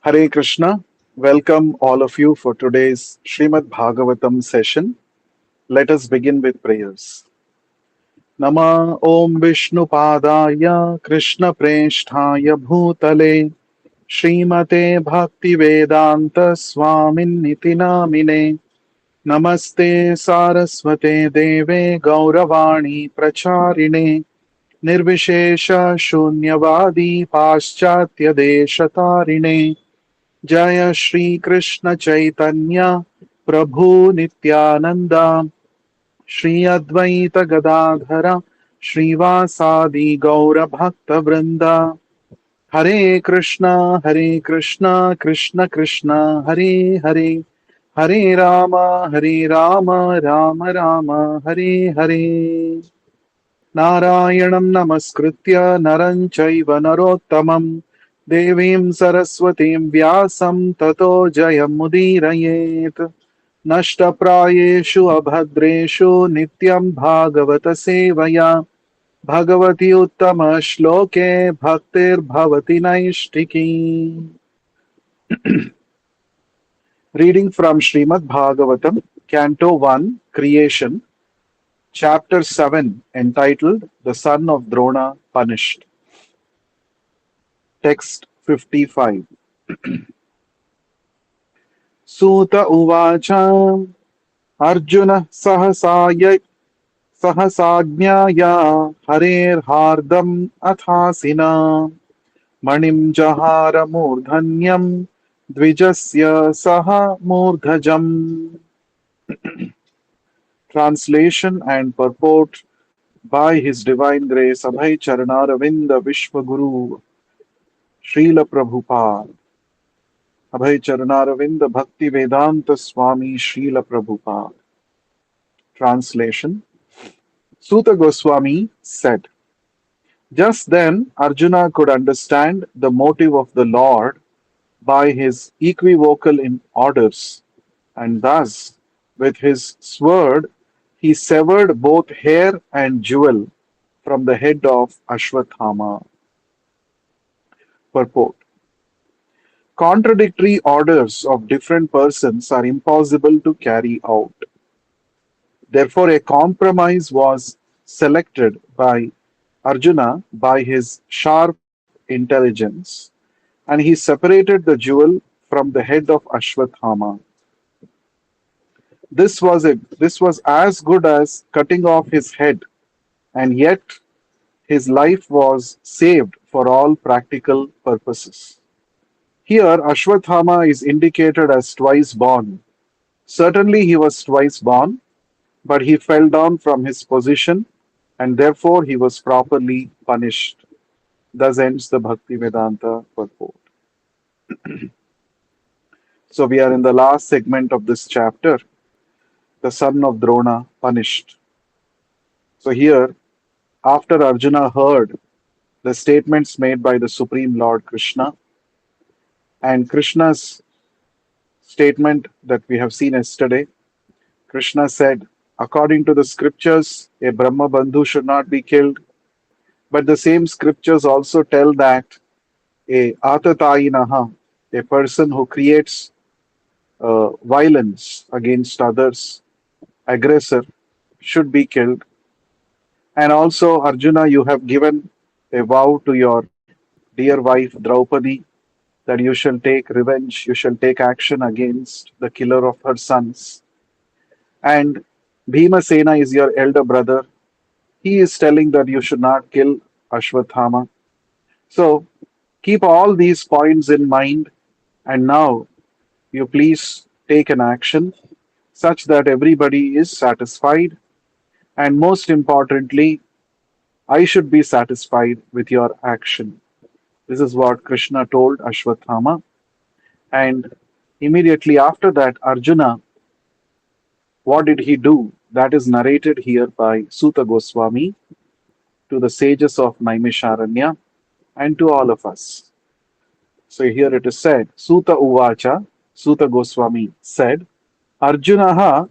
Hare Krishna. Welcome all of you for today's Srimad Bhagavatam session. Let us begin with prayers. Nama Om Vishnu Padaya Krishna Presthaya Bhutale Srimate Bhakti Vedanta Swamin Niti Namine Namaste Saraswate Deve Gauravani Pracharine Nirvishesha Shunyavadi Paschatya Deshatarine जय श्री कृष्ण चैतन्य प्रभु नित्यानंद श्री अद्वैत गदाधर श्रीवासादि गौर भक्त वृंद हरे कृष्णा कृष्ण कृष्ण हरे हरे हरे राम राम राम हरे हरे नारायणं नमस्कृत्य नरं चैव नरोत्तमं देवीं सरस्वतीं व्यासं ततो जयमुदीरयेत् नष्टप्रायेषु अभद्रेषु नित्यं भागवत सेवया भगवति उत्तमश्लोके भक्तिर्भवति नैष्टिकी. Reading from Srimad Bhagavatam, Canto 1, Creation, Chapter 7, entitled The Son of Drona Punished. Text 55. Suta Uvacha Arjuna Sahasajnaya Harer Hardam Athasina Manim Jahara Murdhanyam Dvijasya Saha Murdhajam. Translation and purport by His Divine Grace Abhay Charanaраvinda Vishwaguru Srila Prabhupada. Abhay Charanaраvinda Bhakti Vedanta Swami Srila Prabhupada. Translation. Suta Goswami said, just then Arjuna could understand the motive of the Lord by his equivocal in orders, and thus, with his sword, he severed both hair and jewel from the head of Ashwathama. Purport. Contradictory orders of different persons are impossible to carry out. Therefore, a compromise was selected by Arjuna by his sharp intelligence, and he separated the jewel from the head of Ashwathama. This was as good as cutting off his head, and yet his life was saved for all practical purposes. Here, Ashwathama is indicated as twice born. Certainly, he was twice born, but he fell down from his position and therefore he was properly punished. Thus ends the Bhakti Vedanta purport. So, we are in the last segment of this chapter, the son of Drona punished. So, here, after Arjuna heard the statements made by the Supreme Lord Krishna and Krishna's statement that we have seen yesterday, Krishna said, according to the scriptures, a Brahma Bandhu should not be killed. But the same scriptures also tell that a Atatayinaha, a person who creates violence against others, aggressor, should be killed. And also, Arjuna, you have given a vow to your dear wife Draupadi that you shall take revenge, you shall take action against the killer of her sons. And Bhimasena is your elder brother. He is telling that you should not kill Ashwathama. So keep all these points in mind, and now you please take an action such that everybody is satisfied, and most importantly, I should be satisfied with your action. This is what Krishna told Ashwathama, and immediately after that, Arjuna, what did he do? That is narrated here by Suta Goswami to the sages of Naimisharanya and to all of us. So here it is said, Suta Uvacha, Suta Goswami said, Arjunaha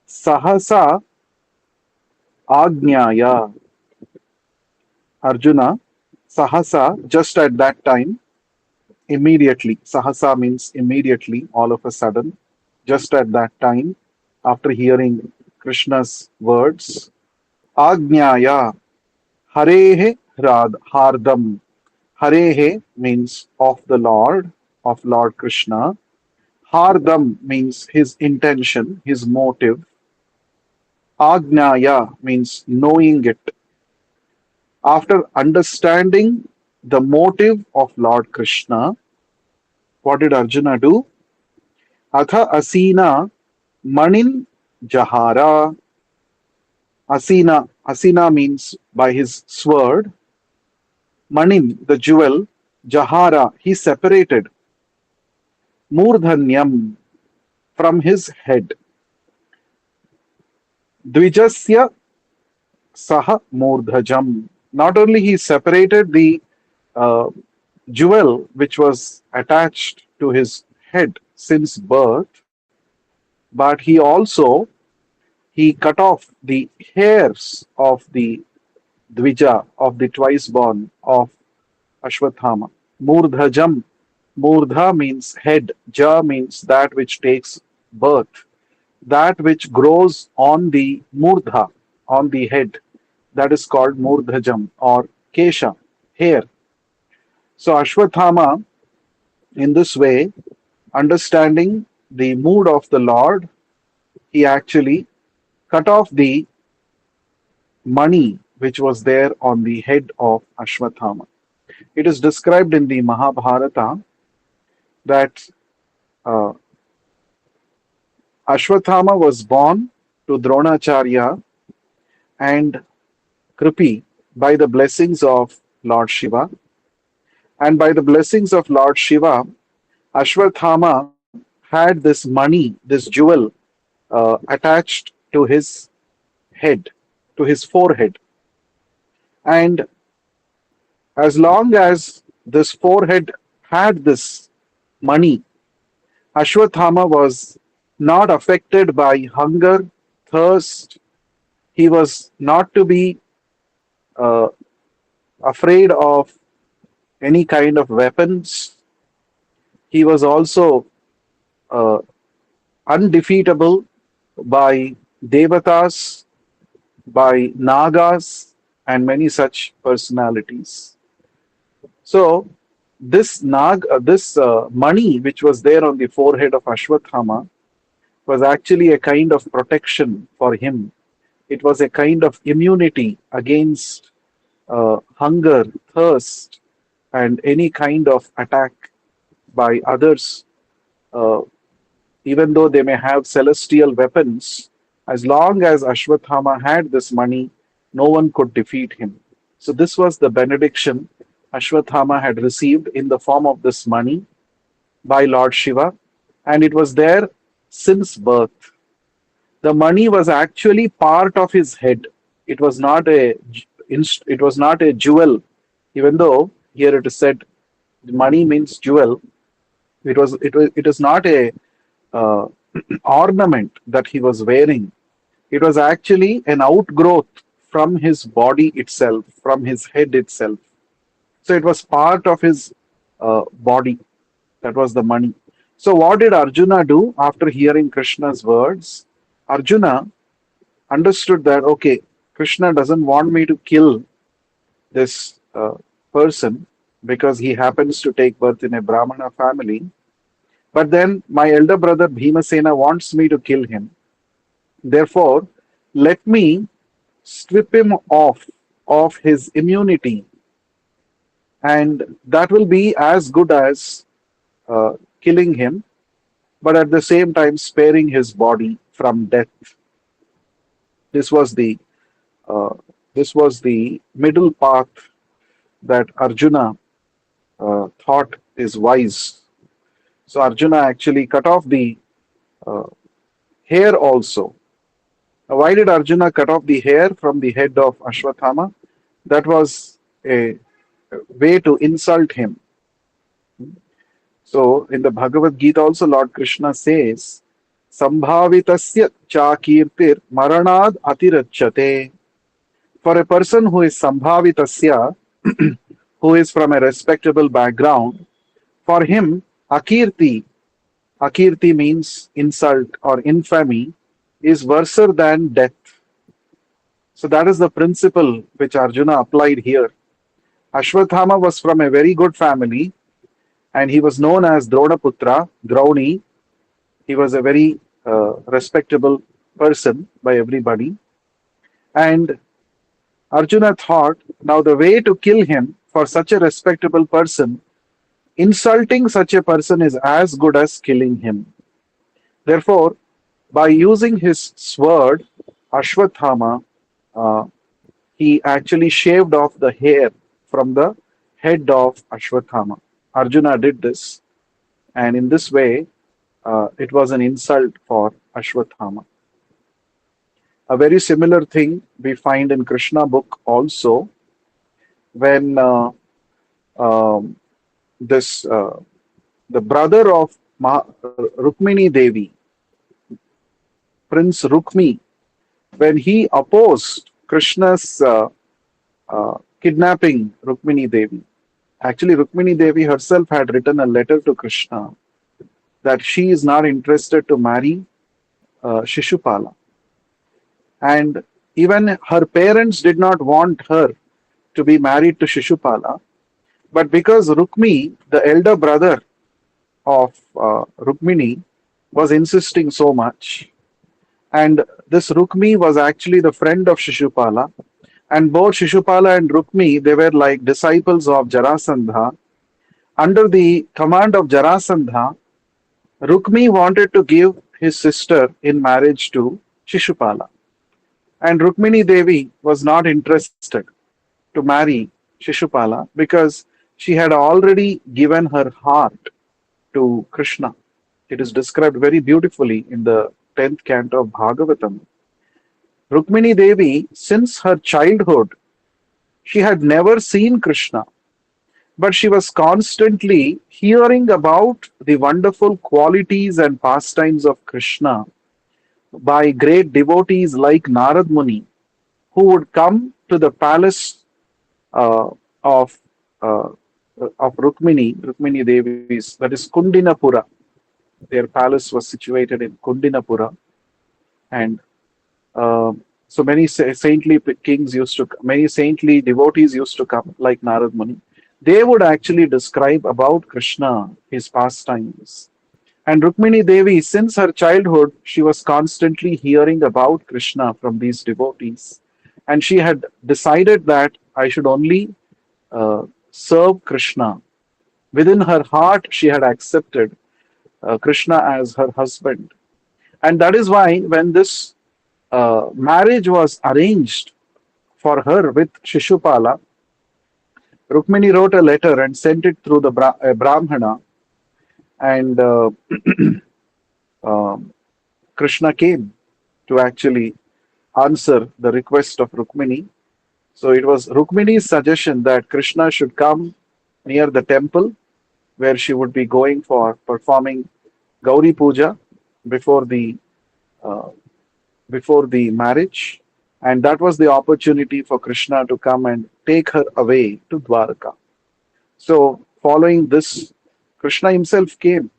Sahasa Agnyaya. Arjuna Sahasa, just at that time, immediately. Sahasa means immediately, all of a sudden, just at that time, after hearing Krishna's words. Agnyaya Harehe Hardam. Harehe means of the Lord, of Lord Krishna. Hardam means his intention, his motive. Agnaya means knowing it. After understanding the motive of Lord Krishna, what did Arjuna do? Atha Asina Manin Jahara. Asina means by his sword. Manin, the jewel. Jahara, he separated. Murdhanyam, from his head. Dvijasya Saha Murdhajam. Not only he separated the uh, jewel which was attached to his head since birth, but he also he cut off the hairs of the Dvija, of the twice born of Ashwathama. Murdhajam. Murdha means head. Ja means that which takes birth. That which grows on the murdha, on the head. That is called murdhajam or kesha, hair. So Ashwathama, in this way, understanding the mood of the Lord, he actually cut off the money which was there on the head of Ashwathama. It is described in the Mahabharata that uh, Ashwathama was born to Dronacharya and Kripi by the blessings of Lord Shiva. And by the blessings of Lord Shiva, Ashwathama had this money, this jewel, attached to his head, to his forehead. And as long as this forehead had this money, Ashwathama was not affected by hunger, thirst. He was not to be uh, afraid of any kind of weapons. He was also uh, undefeatable by devatas, by nagas, and many such personalities. So this money which was there on the forehead of Ashwathama was actually a kind of protection for him. It was a kind of immunity against hunger, thirst, and any kind of attack by others, uh, even though they may have celestial weapons. As long as Ashwathama had this money, no one could defeat him. So, this was the benediction Ashwathama had received in the form of this money by Lord Shiva, and it was there since birth. The money was actually part of his head. It was not it was not a jewel, even though here it is said money means jewel. It is not a uh, ornament that he was wearing. It was actually an outgrowth from his body itself, from his head itself. So it was part of his body. That was the money. So what did Arjuna do after hearing Krishna's words? Arjuna understood that, okay, Krishna doesn't want me to kill this person because he happens to take birth in a Brahmana family. But then my elder brother Bhimasena wants me to kill him. Therefore, let me strip him of his immunity, and that will be as good as killing him, but at the same time sparing his body from death. This was the uh, this was the middle path that Arjuna thought is wise. So Arjuna actually cut off the uh, hair also. Now, why did Arjuna cut off the hair from the head of Ashwathama? That was a way to insult him. So in the Bhagavad Gita also Lord Krishna says, Sambhavitasya chakirtir maranad atirachyate. For a person who is Sambhavitasya, who is from a respectable background, For him, Akirti means insult or infamy, is worse than death. So that is the principle which Arjuna applied here. Ashwathama was from a very good family and he was known as Dronaputra, Drauni. He was a very respectable person by everybody. And Arjuna thought, now the way to kill him for such a respectable person, insulting such a person is as good as killing him. Therefore, by using his sword, Ashwathama, uh, he actually shaved off the hair from the head of Ashwathama. Arjuna did this, and in this way, it was an insult for Ashwathama. A very similar thing we find in Krishna book also when um, this the brother of Rukmini Devi, Prince Rukmi, when he opposed Krishna's kidnapping Rukmini Devi. Actually, Rukmini Devi herself had written a letter to Krishna that she is not interested to marry Shishupala. And even her parents did not want her to be married to Shishupala. But because Rukmi, the elder brother of Rukmini, was insisting so much, and this Rukmi was actually the friend of Shishupala, and both Shishupala and Rukmi, they were like disciples of Jarasandha. Under the command of Jarasandha, Rukmi wanted to give his sister in marriage to Shishupala. And Rukmini Devi was not interested to marry Shishupala because she had already given her heart to Krishna. It is described very beautifully in the 10th canto of Bhagavatam. Rukmini Devi, since her childhood, she had never seen Krishna, but she was constantly hearing about the wonderful qualities and pastimes of Krishna by great devotees like Narad Muni, who would come to the palace uh, of uh, Rukmini Devi's, that is Kundinapura. Their palace was situated in Kundinapura, and so many saintly kings used to, many saintly devotees used to come, like Narad Muni. They would actually describe about Krishna, his pastimes. And Rukmini Devi, since her childhood, she was constantly hearing about Krishna from these devotees. And she had decided that I should only serve Krishna. Within her heart, she had accepted Krishna as her husband. And that is why, when this marriage was arranged for her with Shishupala, Rukmini wrote a letter and sent it through the Brahmana. And um, Krishna came to actually answer the request of Rukmini. So it was Rukmini's suggestion that Krishna should come near the temple where she would be going for performing Gauri Puja before the uh, before the marriage, and that was the opportunity for Krishna to come and take her away to Dwarka. So following this, Krishna himself came.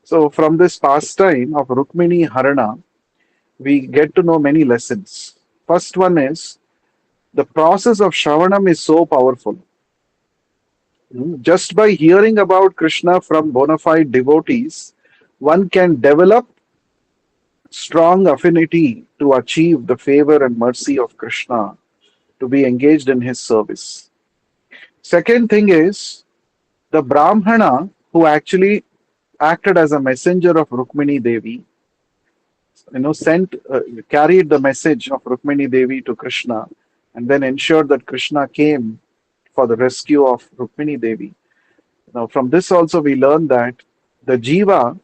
So from this pastime of Rukmini Harana, we get to know many lessons. First one is the process of Shravanam is so powerful. Just by hearing about Krishna from bona fide devotees, one can develop strong affinity to achieve the favor and mercy of Krishna, to be engaged in his service. Second thing is the Brahmana who actually acted as a messenger of Rukmini Devi, sent, carried the message of Rukmini Devi to Krishna, and then ensured that Krishna came for the rescue of Rukmini Devi. Now, from this also we learn that the Jiva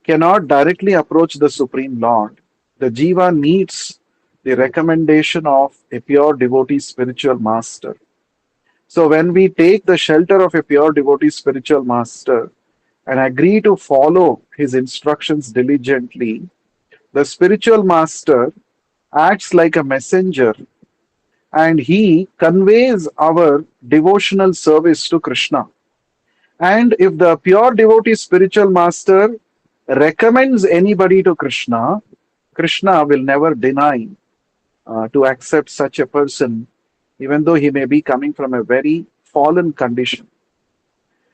cannot directly approach the Supreme Lord. The Jiva needs the recommendation of a pure devotee spiritual master. So, when we take the shelter of a pure devotee spiritual master and agree to follow his instructions diligently, the spiritual master acts like a messenger and he conveys our devotional service to Krishna. And if the pure devotee spiritual master recommends anybody to Krishna, Krishna will never deny to accept such a person, even though he may be coming from a very fallen condition.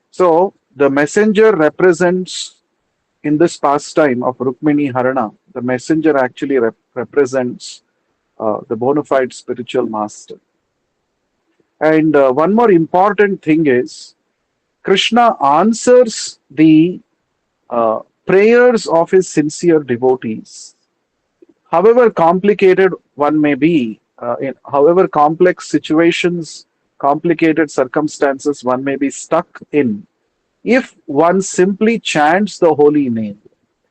So the messenger represents in this pastime of Rukmini Harana, the messenger actually represents the bona fide spiritual master. And one more important thing is Krishna answers the prayers of his sincere devotees. However complicated one may be, in however complex situations, complicated circumstances one may be stuck in, if one simply chants the holy name,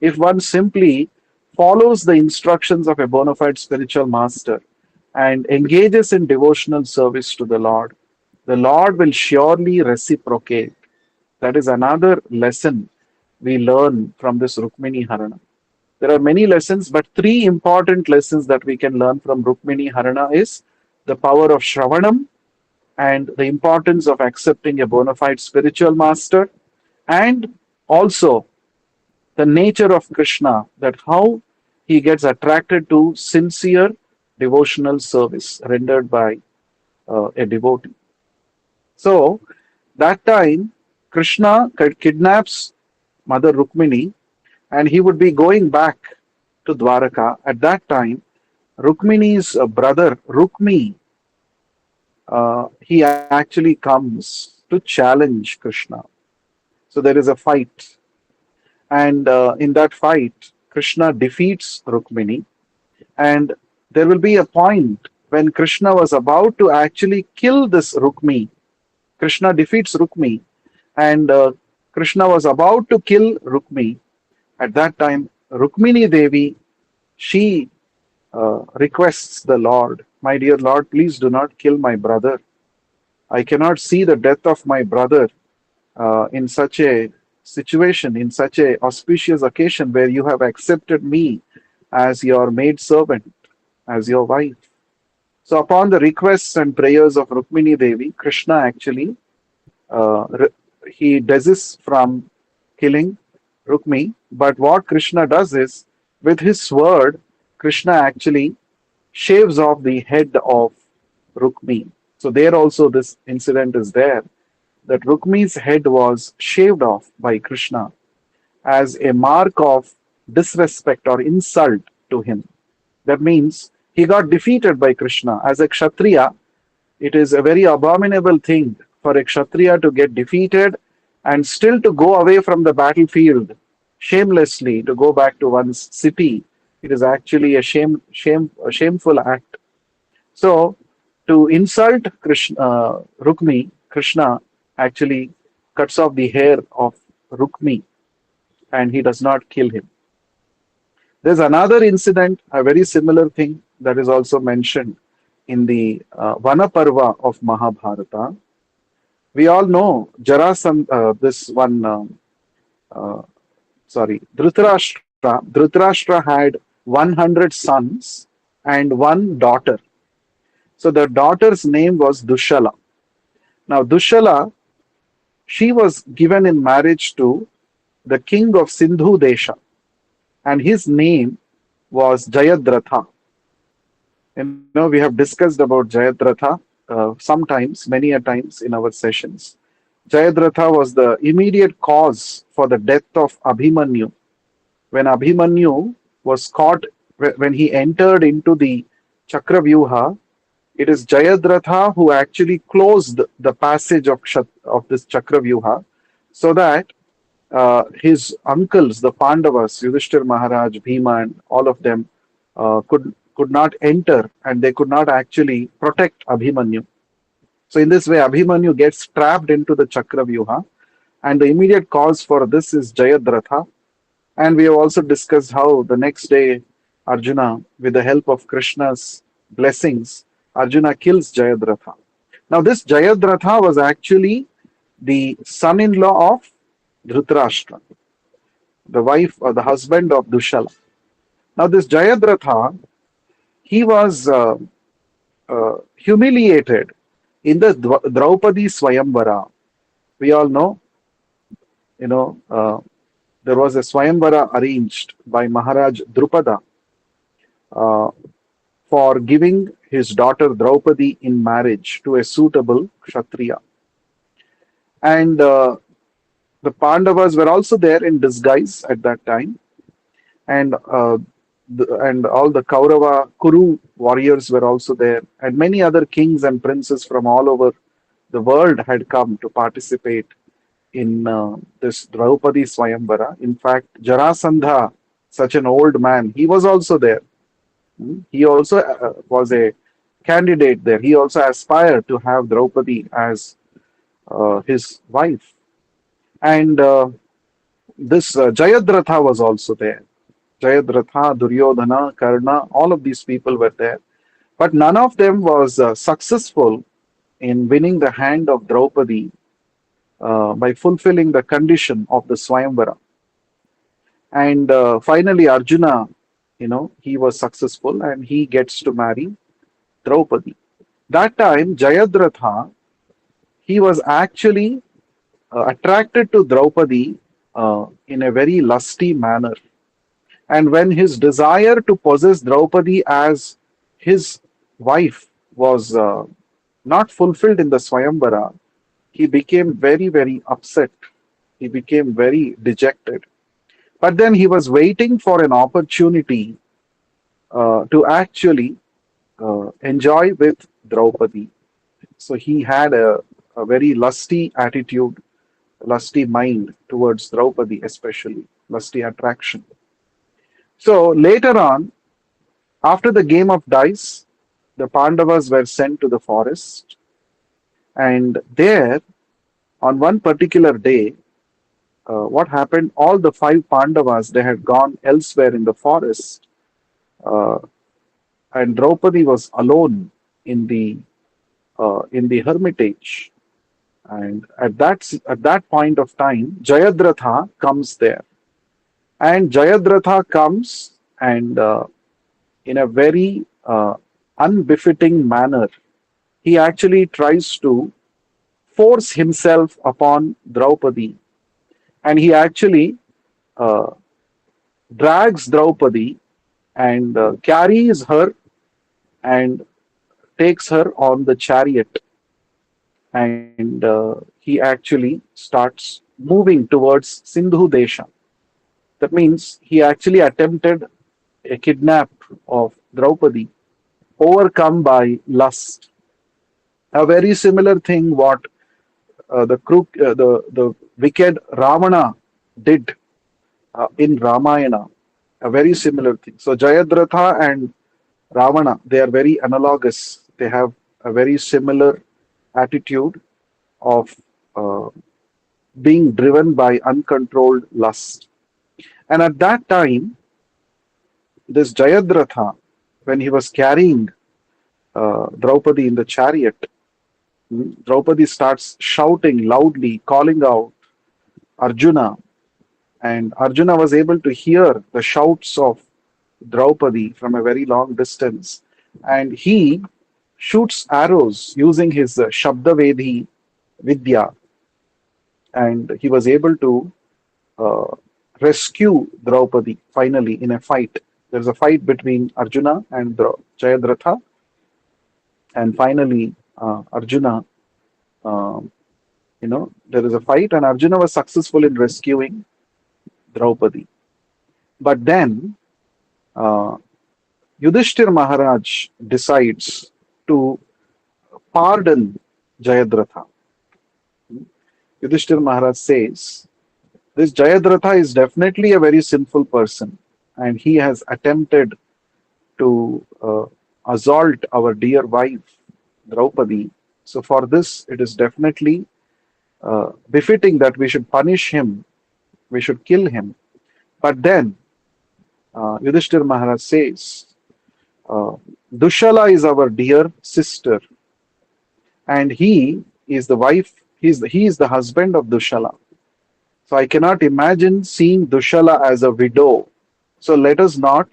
if one simply follows the instructions of a bona fide spiritual master and engages in devotional service to the Lord will surely reciprocate. That is another lesson we learn from this Rukmini Harana. There are many lessons, but three important lessons that we can learn from Rukmini Harana is the power of Shravanam and the importance of accepting a bona fide spiritual master, and also the nature of Krishna, that how he gets attracted to sincere devotional service rendered by a devotee. So that time, Krishna kidnaps Mother Rukmini and he would be going back to Dwaraka. At that time, Rukmini's brother, Rukmi, he actually comes to challenge Krishna. So there is a fight. And in that fight, Krishna defeats Rukmini. And there will be a point when Krishna was about to actually kill this Rukmi. Krishna defeats Rukmi. And Krishna was about to kill Rukmi. At that time, Rukmini Devi, she requests the Lord, my dear Lord, please do not kill my brother. I cannot see the death of my brother in such a situation, in such a auspicious occasion where you have accepted me as your maid servant, as your wife. So, upon the requests and prayers of Rukmini Devi, Krishna actually he desists from killing Rukmi. But what Krishna does is, with his sword, Krishna actually shaves off the head of Rukmi. So there also this incident is there that Rukmi's head was shaved off by Krishna as a mark of disrespect or insult to him. That means he got defeated by Krishna. As a Kshatriya, it is a very abominable thing for a Kshatriya to get defeated and still to go away from the battlefield shamelessly to go back to one's city. It is actually a shameful act. So, to insult Rukmi, Krishna actually cuts off the hair of Rukmi and he does not kill him. There's another incident, a very similar thing that is also mentioned in the Vanaparva of Mahabharata. We all know this one, uh, sorry, Dhritarashtra. Dhritarashtra had 100 sons and one daughter. So the daughter's name was Dushala. Now, Dushala, she was given in marriage to the king of Sindhu Desha, and his name was Jayadratha. You know, we have discussed about Jayadratha sometimes, many a times in our sessions. Jayadratha was the immediate cause for the death of Abhimanyu. When Abhimanyu was caught, when he entered into the Chakravyuha, it is Jayadratha who actually closed the passage of this Chakravyuha so that his uncles, the Pandavas, Yudhishthir Maharaj, Bhima, and all of them could not enter and they could not actually protect Abhimanyu. So in this way, Abhimanyu gets trapped into the Chakravyuha, and the immediate cause for this is Jayadratha. And we have also discussed how the next day Arjuna, with the help of Krishna's blessings, Arjuna kills Jayadratha. Now, this Jayadratha was actually the son-in-law of Dhritarashtra, the wife or the husband of Dushala. Now, this Jayadratha, he was humiliated in the Draupadi Swayamvara. We all know you know, there was a Swayamvara arranged by Maharaj Drupada uh, for giving his daughter Draupadi in marriage to a suitable Kshatriya. And the Pandavas were also there in disguise at that time, and and all the Kaurava Kuru warriors were also there, and many other kings and princes from all over the world had come to participate in this Draupadi Swayamvara. In fact, Jarasandha, such an old man, he was also there. He also was a candidate there. He also aspired to have Draupadi as his wife. And this Jayadratha was also there. Jayadratha, Duryodhana, Karna, all of these people were there. But none of them was successful in winning the hand of Draupadi by fulfilling the condition of the Swayamvara. And finally, Arjuna, he was successful and he gets to marry Draupadi. That time, Jayadratha, he was actually attracted to Draupadi in a very lusty manner. And when his desire to possess Draupadi as his wife was not fulfilled in the Swayamvara, he became very, very upset. He became very dejected. But then he was waiting for an opportunity to actually enjoy with Draupadi. So he had a very lusty attitude, lusty mind towards Draupadi, especially lusty attraction. So later on, after the game of dice, the Pandavas were sent to the forest, and there, on one particular day, what happened? All the five Pandavas they had gone elsewhere in the forest, uh, and Draupadi was alone in the hermitage. And at that point of time, Jayadratha comes there, and Jayadratha comes and in a very unbefitting manner, he actually tries to force himself upon Draupadi, and he actually uh, drags Draupadi and carries her and takes her on the chariot, and he actually starts moving towards Sindhu Desha. That means he actually attempted a kidnap of Draupadi, overcome by lust. A very similar thing what the wicked Ravana did in Ramayana. A very similar thing. So Jayadratha and Ravana, they are very analogous. They have a very similar attitude of uh, being driven by uncontrolled lust. And at that time, this Jayadratha, when he was carrying Draupadi in the chariot, Draupadi starts shouting loudly, calling out Arjuna, and Arjuna was able to hear the shouts of Draupadi from a very long distance, and he shoots arrows using his Shabdavedi Vidya, and he was able to uh, rescue Draupadi finally in a fight. There's a fight between Arjuna and Jayadratha, and finally Arjuna, um, there is a fight, and Arjuna was successful in rescuing Draupadi. But then uh, Yudhishthir Maharaj decides to pardon Jayadratha. Yudhishthir Maharaj says, this Jayadratha is definitely a very sinful person, and he has attempted to assault our dear wife, Draupadi. So, for this, it is definitely befitting that we should punish him, we should kill him. But then Yudhishthir Maharaj says, uh, Dushala is our dear sister, and he is the husband of Dushala. So I cannot imagine seeing Dushala as a widow. So let us not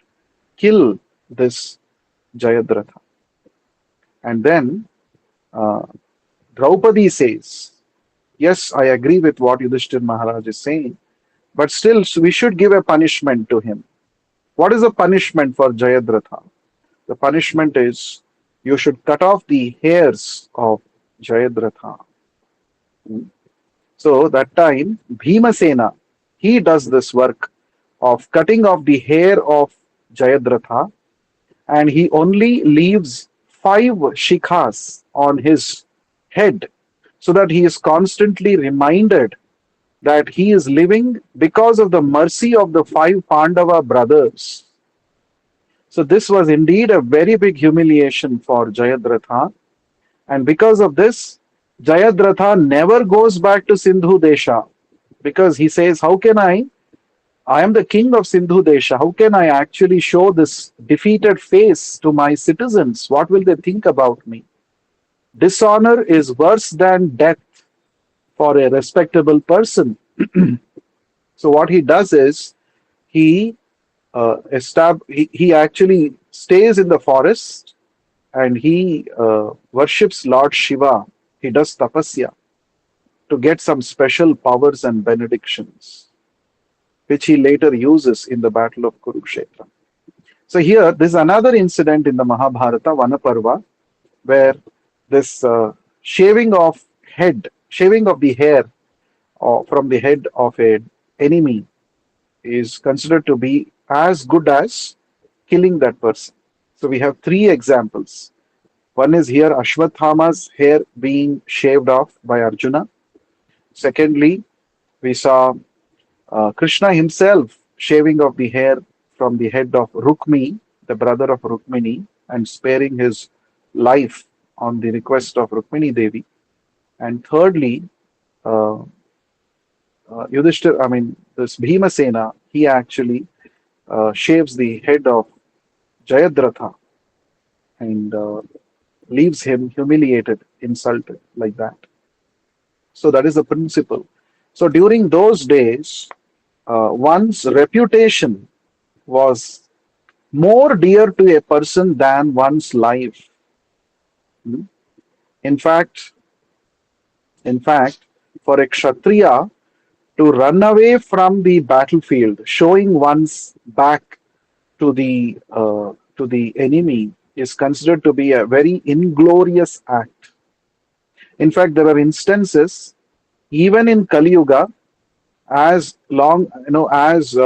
kill this Jayadratha. And then uh, Draupadi says, Yes, I agree with what Yudhishthir Maharaj is saying, but still we should give a punishment to him. What is the punishment for Jayadratha? The punishment is you should cut off the hairs of Jayadratha. So that time, Bhimasena, he does this work of cutting off the hair of Jayadratha, and he only leaves five shikhas on his head so that he is constantly reminded that he is living because of the mercy of the five Pandava brothers. So this was indeed a very big humiliation for Jayadratha. And because of this, Jayadratha never goes back to Sindhu Desha because he says, how can I am the king of Sindhu Desha. How can I actually show this defeated face to my citizens? What will they think about me? Dishonor is worse than death for a respectable person. So what he does is he actually stays in the forest and he worships Lord Shiva. He does tapasya to get some special powers and benedictions, which he later uses in the battle of Kurukshetra. So here, this is another incident in the Mahabharata, Vanaparva, where this shaving of the hair from the head of an enemy is considered to be as good as killing that person. So we have three examples. One is here Ashwathama's hair being shaved off by Arjuna. Secondly, we saw Krishna himself shaving off the hair from the head of Rukmi, the brother of Rukmini, and sparing his life on the request of Rukmini Devi. And thirdly, uh, this Bhimasena, he actually shaves the head of Jayadratha and leaves him humiliated, insulted, like that. So that is the principle. So during those days, one's reputation was more dear to a person than one's life. Hmm? In fact, in fact, for a kshatriya to run away from the battlefield, showing one's back to the enemy, is considered to be a very inglorious act. In fact, there are instances even in Kali Yuga, as long as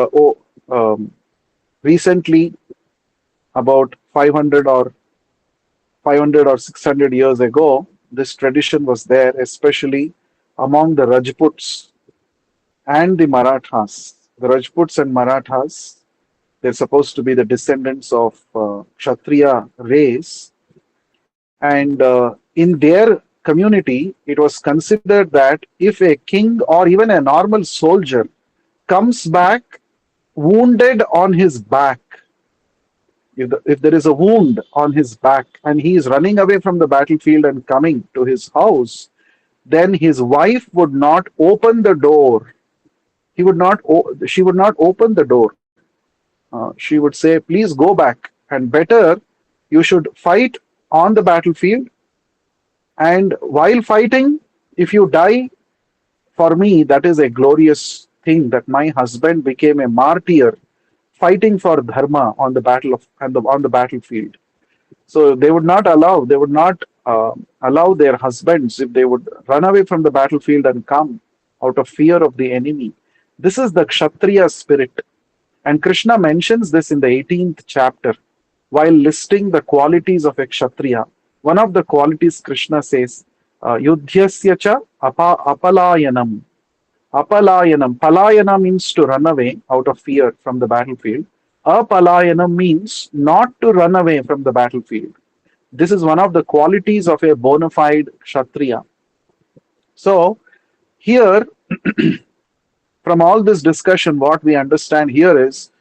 recently about 500 or 600 years ago, this tradition was there, especially among the Rajputs and the Marathas. The Rajputs and Marathas, they're supposed to be the descendants of Kshatriya race, and in their community, it was considered that if a king or even a normal soldier comes back wounded on his back, if there is a wound on his back and he is running away from the battlefield and coming to his house, then his wife would not open the door. She would not open the door. She would say, please go back, and better you should fight on the battlefield, and while fighting, if you die, for me, that is a glorious thing that my husband became a martyr fighting for dharma on the on the battlefield. So they would not allow their husbands if they would run away from the battlefield and come out of fear of the enemy. This is the Kshatriya spirit. And Krishna mentions this in the 18th chapter while listing the qualities of a Kshatriya. One of the qualities Krishna says, Yudhyasya cha apalayanam. Apalayanam. Palayana means to run away out of fear from the battlefield. Apalayanam means not to run away from the battlefield. This is one of the qualities of a bona fide Kshatriya. So, here, from all this discussion, what we understand here is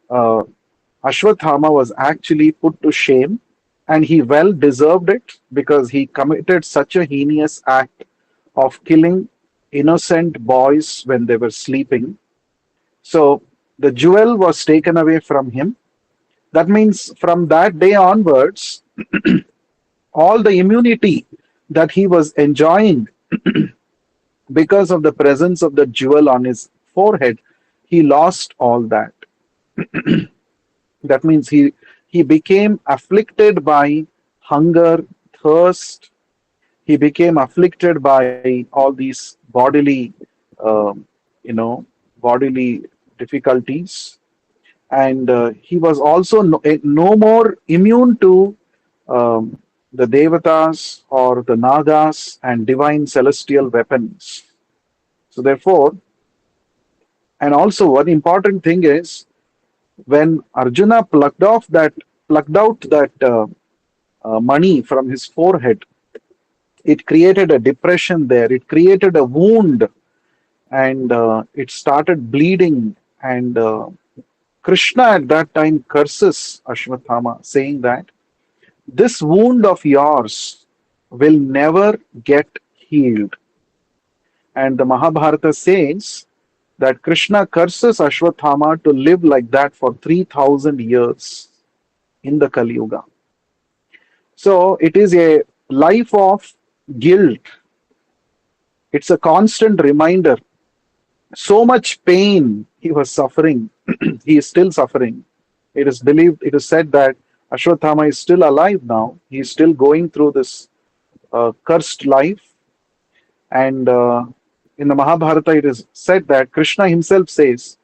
uh, Ashwathama was actually put to shame, and he well deserved it because he committed such a heinous act of killing innocent boys when they were sleeping. So the jewel was taken away from him. That means from that day onwards, all the immunity that he was enjoying because of the presence of the jewel on his forehead, he lost all that. That means he became afflicted by hunger, thirst. He became afflicted by all these um, you know, bodily difficulties, and he was also no more immune to the devatas or the nagas and divine celestial weapons. So therefore, and also one important thing is when Arjuna plucked out that money from his forehead, it created a depression there. It created a wound, and it started bleeding. And Krishna at that time curses Ashwathama, saying that this wound of yours will never get healed. And the Mahabharata says that Krishna curses Ashwathama to live like that for 3,000 years in the Kali Yuga. So it is a life of guilt. It's a constant reminder. So much pain he was suffering, he is still suffering. It is believed, it is said that Ashwathama is still alive now. He is still going through this cursed life. And in the Mahabharata, it is said that Krishna himself says,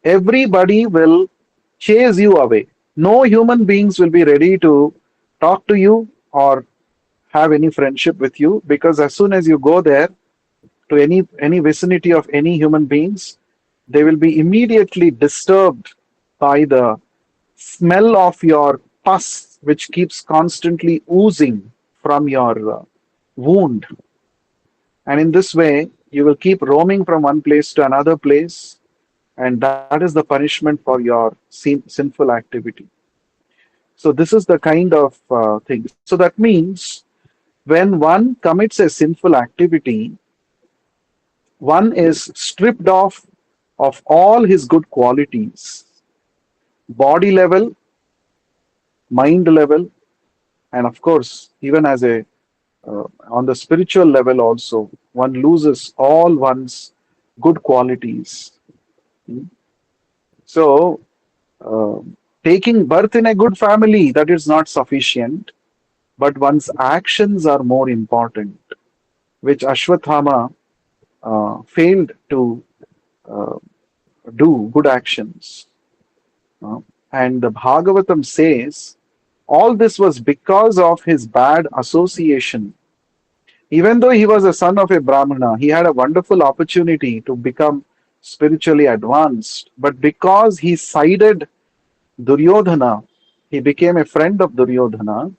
everybody will chase you away. No human beings will be ready to talk to you or have any friendship with you, because as soon as you go there to any vicinity of any human beings, they will be immediately disturbed by the smell of your pus, which keeps constantly oozing from your wound. And in this way, you will keep roaming from one place to another place, and that is the punishment for your sinful activity. So, this is the kind of thing. So, that means when one commits a sinful activity, one is stripped of all his good qualities, body level, mind level, and of course, even as a on the spiritual level also, one loses all one's good qualities. Hmm. So, taking birth in a good family, that is not sufficient, but one's actions are more important, which Ashwathama failed to uh, do good actions. Uh, and the Bhagavatam says all this was because of his bad association. Even though he was a son of a Brahmana, he had a wonderful opportunity to become spiritually advanced. But because he sided Duryodhana, he became a friend of Duryodhana,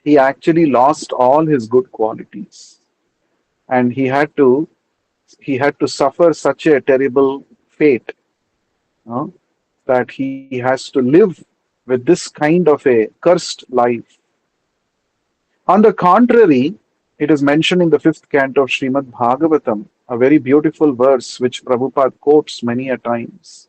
he actually lost all his good qualities. And he had to suffer such a terrible fate, uh, that he has to live with this kind of a cursed life. On the contrary, it is mentioned in the fifth canto of Srimad Bhagavatam, a very beautiful verse which Prabhupada quotes many a times.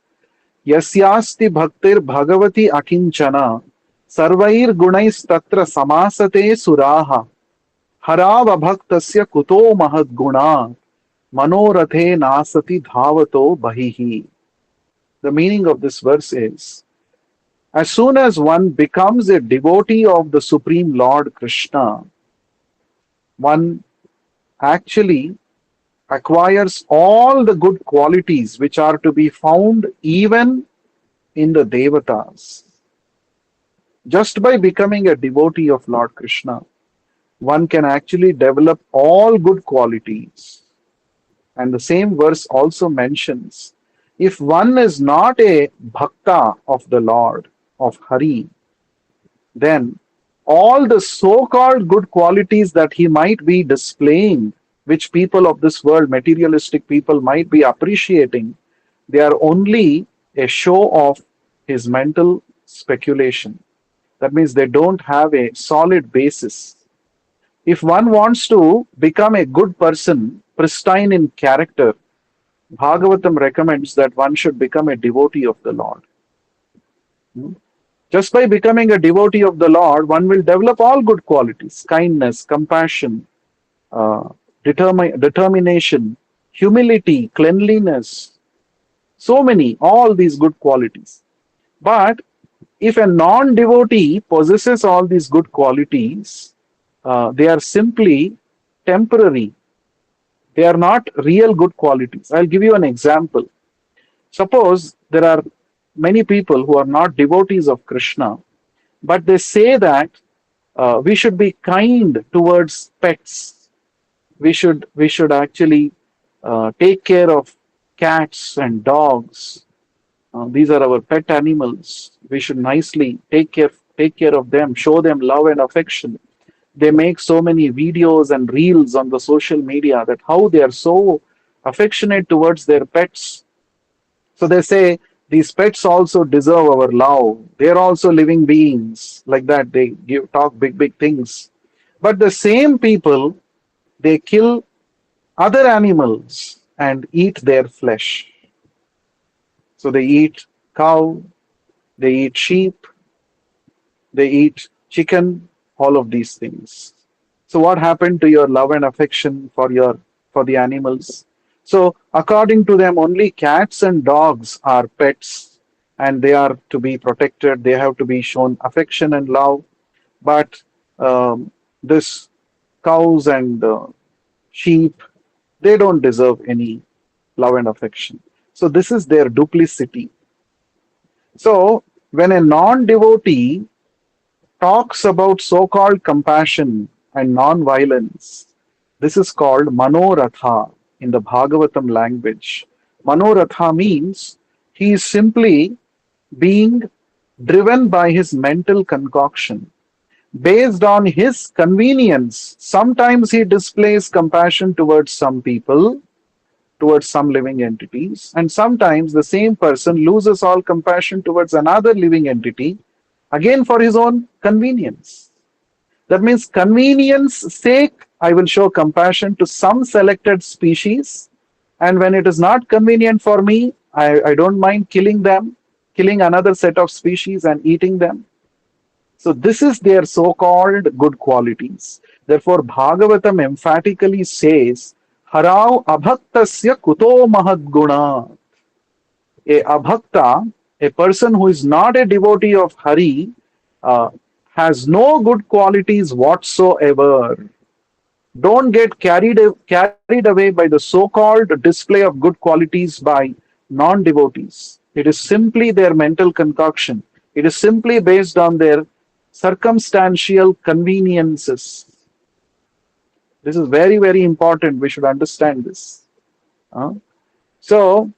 Yasyasti bhaktir bhagavati akinchana sarvair gunais tatra samasate suraha harav abhaktasya kuto mahad guna manorathe nasati dhavato bahihi. The meaning of this verse is, as soon as one becomes a devotee of the Supreme Lord Krishna, one actually acquires all the good qualities which are to be found even in the devatas. Just by becoming a devotee of Lord Krishna, one can actually develop all good qualities. And the same verse also mentions, if one is not a bhakta of the Lord, of Hari, then all the so called good qualities that he might be displaying, which people of this world, materialistic people, might be appreciating, they are only a show of his mental speculation. That means they don't have a solid basis. If one wants to become a good person, pristine in character, Bhagavatam recommends that one should become a devotee of the Lord. Hmm? Just by becoming a devotee of the Lord, one will develop all good qualities: kindness, compassion, uh, determination, humility, cleanliness, so many, all these good qualities. But if a non devotee possesses all these good qualities, they are simply temporary. They are not real good qualities. I'll give you an example. Suppose there are many people who are not devotees of Krishna, but they say that we should be kind towards pets. We should actually take care of cats and dogs. These are our pet animals. We should nicely take care of them, show them love and affection. They make so many videos and reels on the social media that how they are so affectionate towards their pets. So they say these pets also deserve our love. They're also living beings. Like that, they talk big things. But the same people, they kill other animals and eat their flesh. So they eat cow, they eat sheep, they eat chicken, all of these things. So what happened to your love and affection for the animals? So according to them, only cats and dogs are pets, and they are to be protected. They have to be shown affection and love. But this cows and sheep, they don't deserve any love and affection. So this is their duplicity. So when a non-devotee talks about so-called compassion and non-violence, this is called manoratha in the Bhagavatam language. Manoratha means he is simply being driven by his mental concoction. Based on his convenience, sometimes he displays compassion towards some people, towards some living entities, and sometimes the same person loses all compassion towards another living entity, again for his own convenience. That means, convenience sake, I will show compassion to some selected species, and when it is not convenient for me, I don't mind killing them, killing another set of species and eating them. So this is their so-called good qualities. Therefore, Bhagavatam emphatically says, Harau abhaktasya kuto mahadguna. A abhakta, a person who is not a devotee of Hari, uh, has no good qualities whatsoever. Don't get carried away by the so-called display of good qualities by non-devotees. It is simply their mental concoction. It is simply based on their circumstantial conveniences. This is very important. We should understand this. Uh, so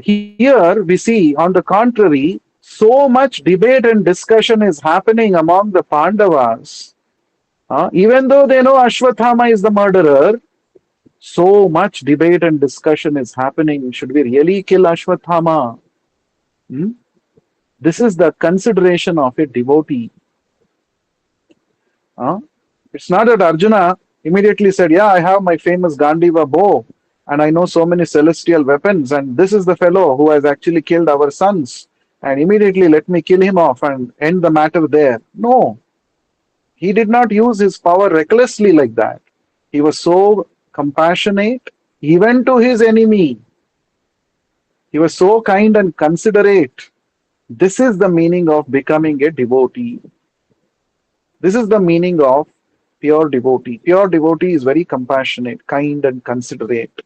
here we see, on the contrary, so much debate and discussion is happening among the Pandavas. Even though they know Ashwathama is the murderer, so much debate and discussion is happening. Should we really kill Ashwathama? Hmm? This is the consideration of a devotee. Uh, it's not that Arjuna immediately said, yeah, I have my famous Gandiva bow and I know so many celestial weapons, and this is the fellow who has actually killed our sons, and immediately let me kill him off and end the matter there. No, he did not use his power recklessly like that. He was so compassionate even to his enemy. He was so kind and considerate. This is the meaning of becoming a devotee. This is the meaning of pure devotee. Pure devotee is very compassionate, kind, and considerate.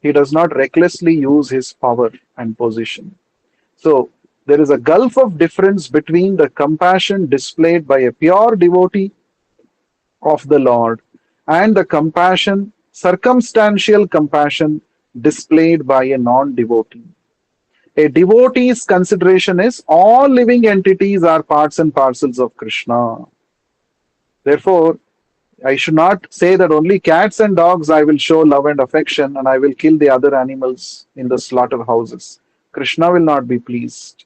He does not recklessly use his power and position. So, there is a gulf of difference between the compassion displayed by a pure devotee of the Lord and the compassion, circumstantial compassion displayed by a non devotee. A devotee's consideration is all living entities are parts and parcels of Krishna. Therefore, I should not say that only cats and dogs I will show love and affection and I will kill the other animals in the slaughterhouses. Krishna will not be pleased.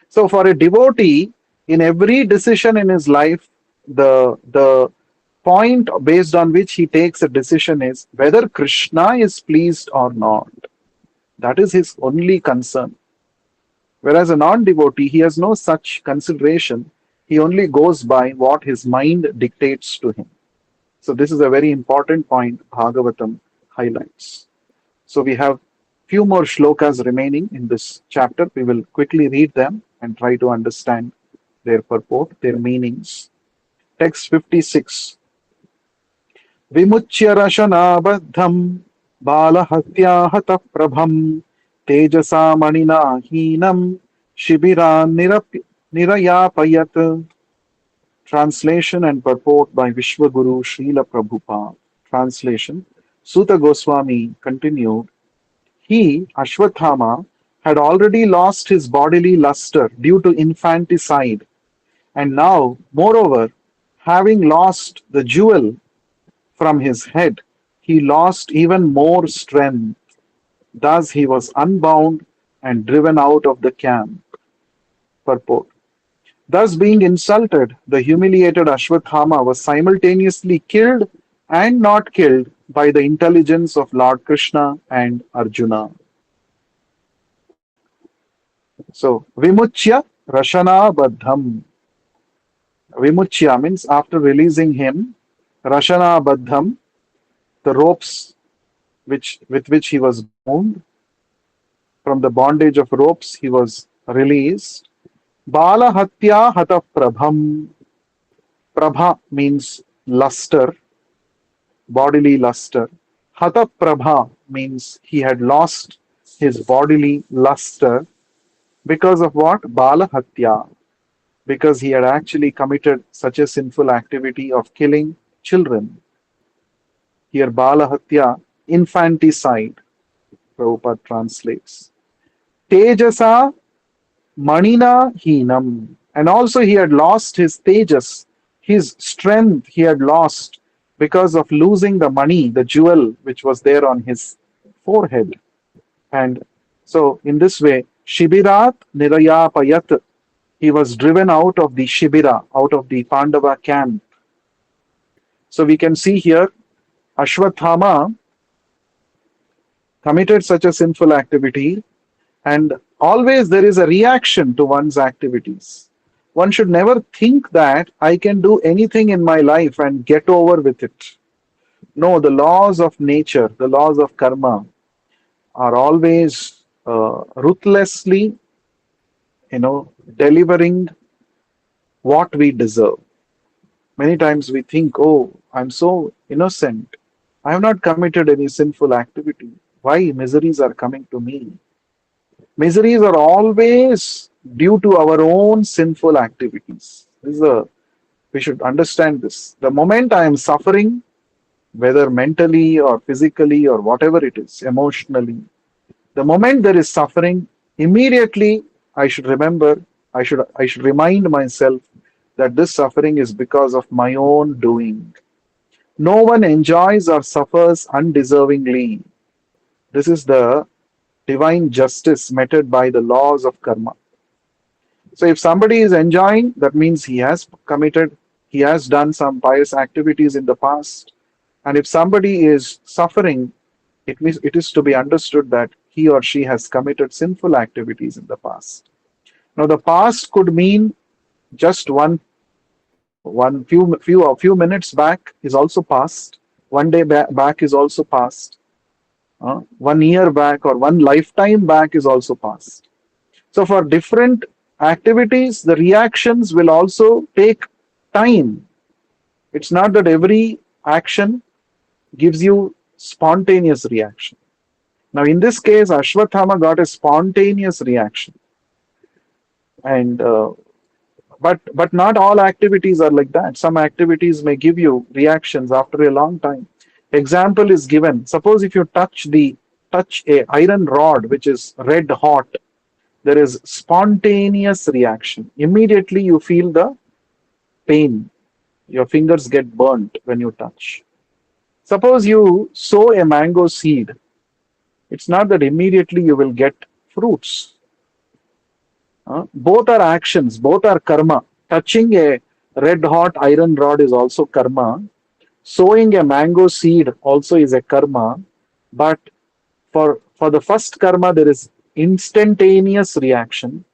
So, for a devotee, in every decision in his life, the point based on which he takes a decision is whether Krishna is pleased or not. That is his only concern. Whereas a non-devotee, he has no such consideration. He only goes by what his mind dictates to him. So this is a very important point Bhagavatam highlights. So we have few more shlokas remaining in this chapter. We will quickly read them and try to understand their purport, their meanings. Text 56. विमुच्य रशनाबद्धं बालहत्याहतः प्रभं तेजसा मणिना हीनं शिबिरान् निरयापयत्. Translation and purport by Vishwaguru Srila Prabhupada. Translation. Suta Goswami continued, he, Ashwathama, had already lost his bodily luster due to infanticide, and now, moreover, having lost the jewel from his head, he lost even more strength. Thus he was unbound and driven out of the camp. Purport. Thus being insulted, the humiliated Ashwathama was simultaneously killed and not killed by the intelligence of Lord Krishna and Arjuna. So, Vimuchya Rashana Baddham. Vimuchya means after releasing him, Rashana Baddham, the ropes with which he was bound, from the bondage of ropes he was released. Bala Hatya Hata Prabham. Prabha means luster, bodily luster. Hata Prabha means he had lost his bodily luster because of what? Bala Hatya. Because he had actually committed such a sinful activity of killing children. Here, Bala Hatya, infanticide, Prabhupada translates. Tejasa Manina Hinam. And also he had lost his tejas, his strength he had lost because of losing the money, the jewel which was there on his forehead. And so in this way, Shibirat Nirayapayat, he was driven out of the Shibira, out of the Pandava camp. So we can see here, Ashwathama committed such a sinful activity, and always there is a reaction to one's activities. One should never think that I can do anything in my life and get over with it. No, the laws of nature, the laws of karma are always ruthlessly, delivering what we deserve. Many times we think, oh, I'm so innocent. I have not committed any sinful activity. Why miseries are coming to me? Miseries are always due to our own sinful activities. We should understand this. The moment I am suffering, whether mentally or physically or whatever it is, emotionally, the moment there is suffering, immediately I should remember, I should remind myself that this suffering is because of my own doing. No one enjoys or suffers undeservingly. This is the divine justice meted by the laws of karma. So if somebody is enjoying, that means he has done some pious activities in the past. And if somebody is suffering, it means it is to be understood that he or she has committed sinful activities in the past. Now the past could mean just one a few minutes back is also past. One day back is also past. 1 year back or one lifetime back is also past. So for different activities, the reactions will also take time. It's not that every action gives you spontaneous reaction. Now in this case, Ashwathama got a spontaneous reaction, and but not all activities are like that. Some activities may give you reactions after a long time. Example is given. Suppose if you touch a iron rod which is red hot, there is spontaneous reaction. Immediately you feel the pain. Your fingers get burnt when you touch. Suppose you sow a mango seed. It's not that immediately you will get fruits. Both are actions, both are karma. Touching a red hot iron rod is also karma. Sowing a mango seed also is a karma. But for the first karma, there is instantaneous reaction.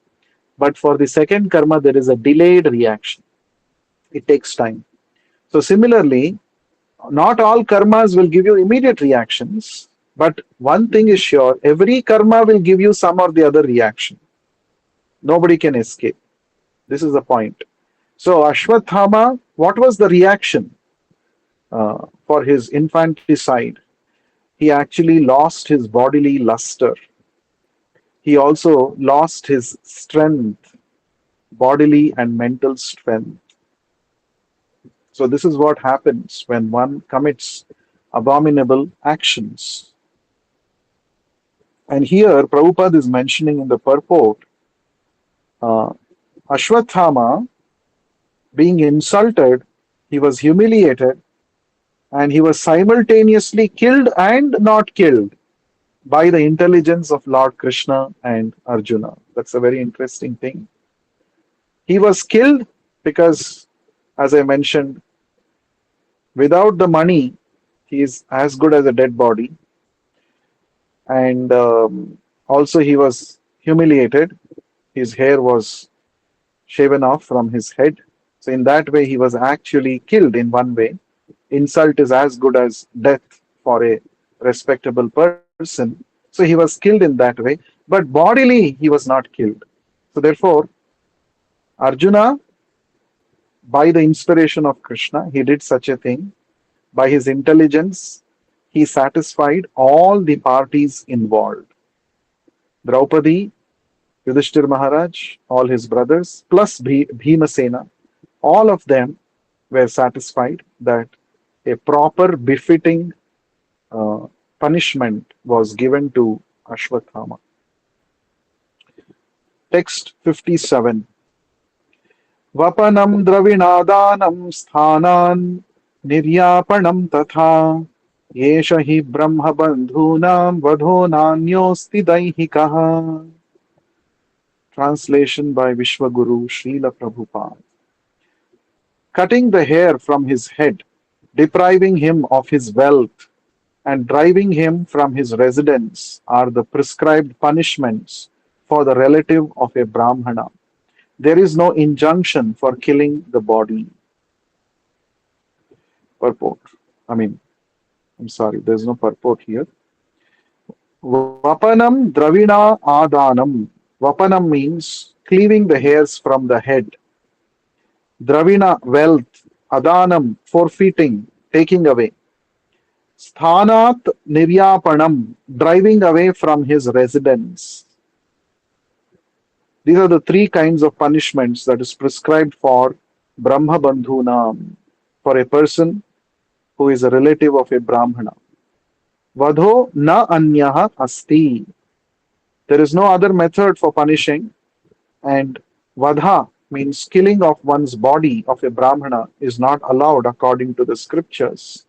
But for the second karma, there is a delayed reaction. It takes time. So similarly, Not all karmas will give you immediate reactions, but one thing is sure, every karma will give you some or the other reaction. Nobody can escape. This is the point. So, Ashwathama, what was the reaction for his infanticide? He actually lost his bodily luster. He also lost his strength, bodily and mental strength. So, this is what happens when one commits abominable actions. And here, Prabhupada is mentioning in the purport uh, Ashwathama being insulted, he was humiliated, and he was simultaneously killed and not killed by the intelligence of Lord Krishna and Arjuna. That's a very interesting thing. He was killed because, as I mentioned, without the money, he is as good as a dead body. And also, he was humiliated. His hair was shaven off from his head. So, in that way, he was actually killed in one way. Insult is as good as death for a respectable person. So, he was killed in that way. But bodily, he was not killed. So, therefore, Arjuna, by the inspiration of Krishna, he did such a thing. By his intelligence, he satisfied all the parties involved. Draupadi, Yudhishthir Maharaj, all his brothers, plus Bhimasena, all of them were satisfied that a proper, befitting uh, punishment was given to Ashwathama. Text 57. Vapanam dravinadanam sthanan niryapanam tatha yesha hi brahma bandhunam vadho nanyosti daihikaha. Translation by Vishwaguru Srila Prabhupada. Cutting the hair from his head, depriving him of his wealth, and driving him from his residence are the prescribed punishments for the relative of a Brahmana. There is no injunction for killing the body. Purport. I mean, I'm sorry, there's no purport here. Vapanam dravina adanam. Vapanam means cleaving the hairs from the head. Dravina, wealth. Adanam, forfeiting, taking away. Sthanat niryapanam, driving away from his residence. These are the three kinds of punishments that is prescribed for Brahma Bandhunam, for a person who is a relative of a Brahmana. Vadho na anyaha asti. There is no other method for punishing, and vadha means killing of one's body of a Brahmana is not allowed according to the scriptures.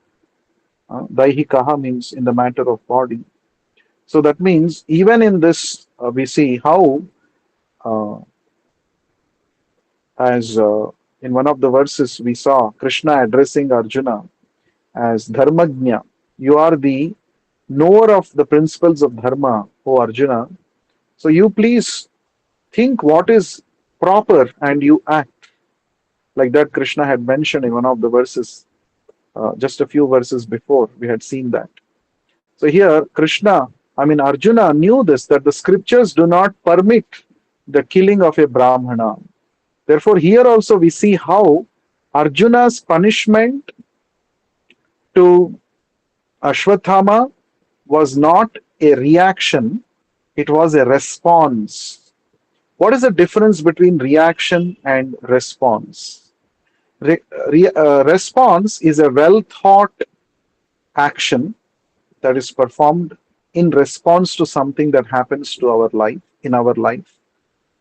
Daihikaha means in the matter of body. So that means even in this, we see how, uh, as in one of the verses we saw Krishna addressing Arjuna as Dharmajna. You are the knower of the principles of Dharma, O Arjuna. So you please think what is proper and you act. Like that Krishna had mentioned in one of the verses, just a few verses before, we had seen that. So here, Arjuna knew this, that the scriptures do not permit the killing of a Brahmana. Therefore, here also we see how Arjuna's punishment to Ashwathama was not a reaction, it was a response. What is the difference between reaction and response? Response is a well thought action that is performed in response to something that happens to our life, in our life.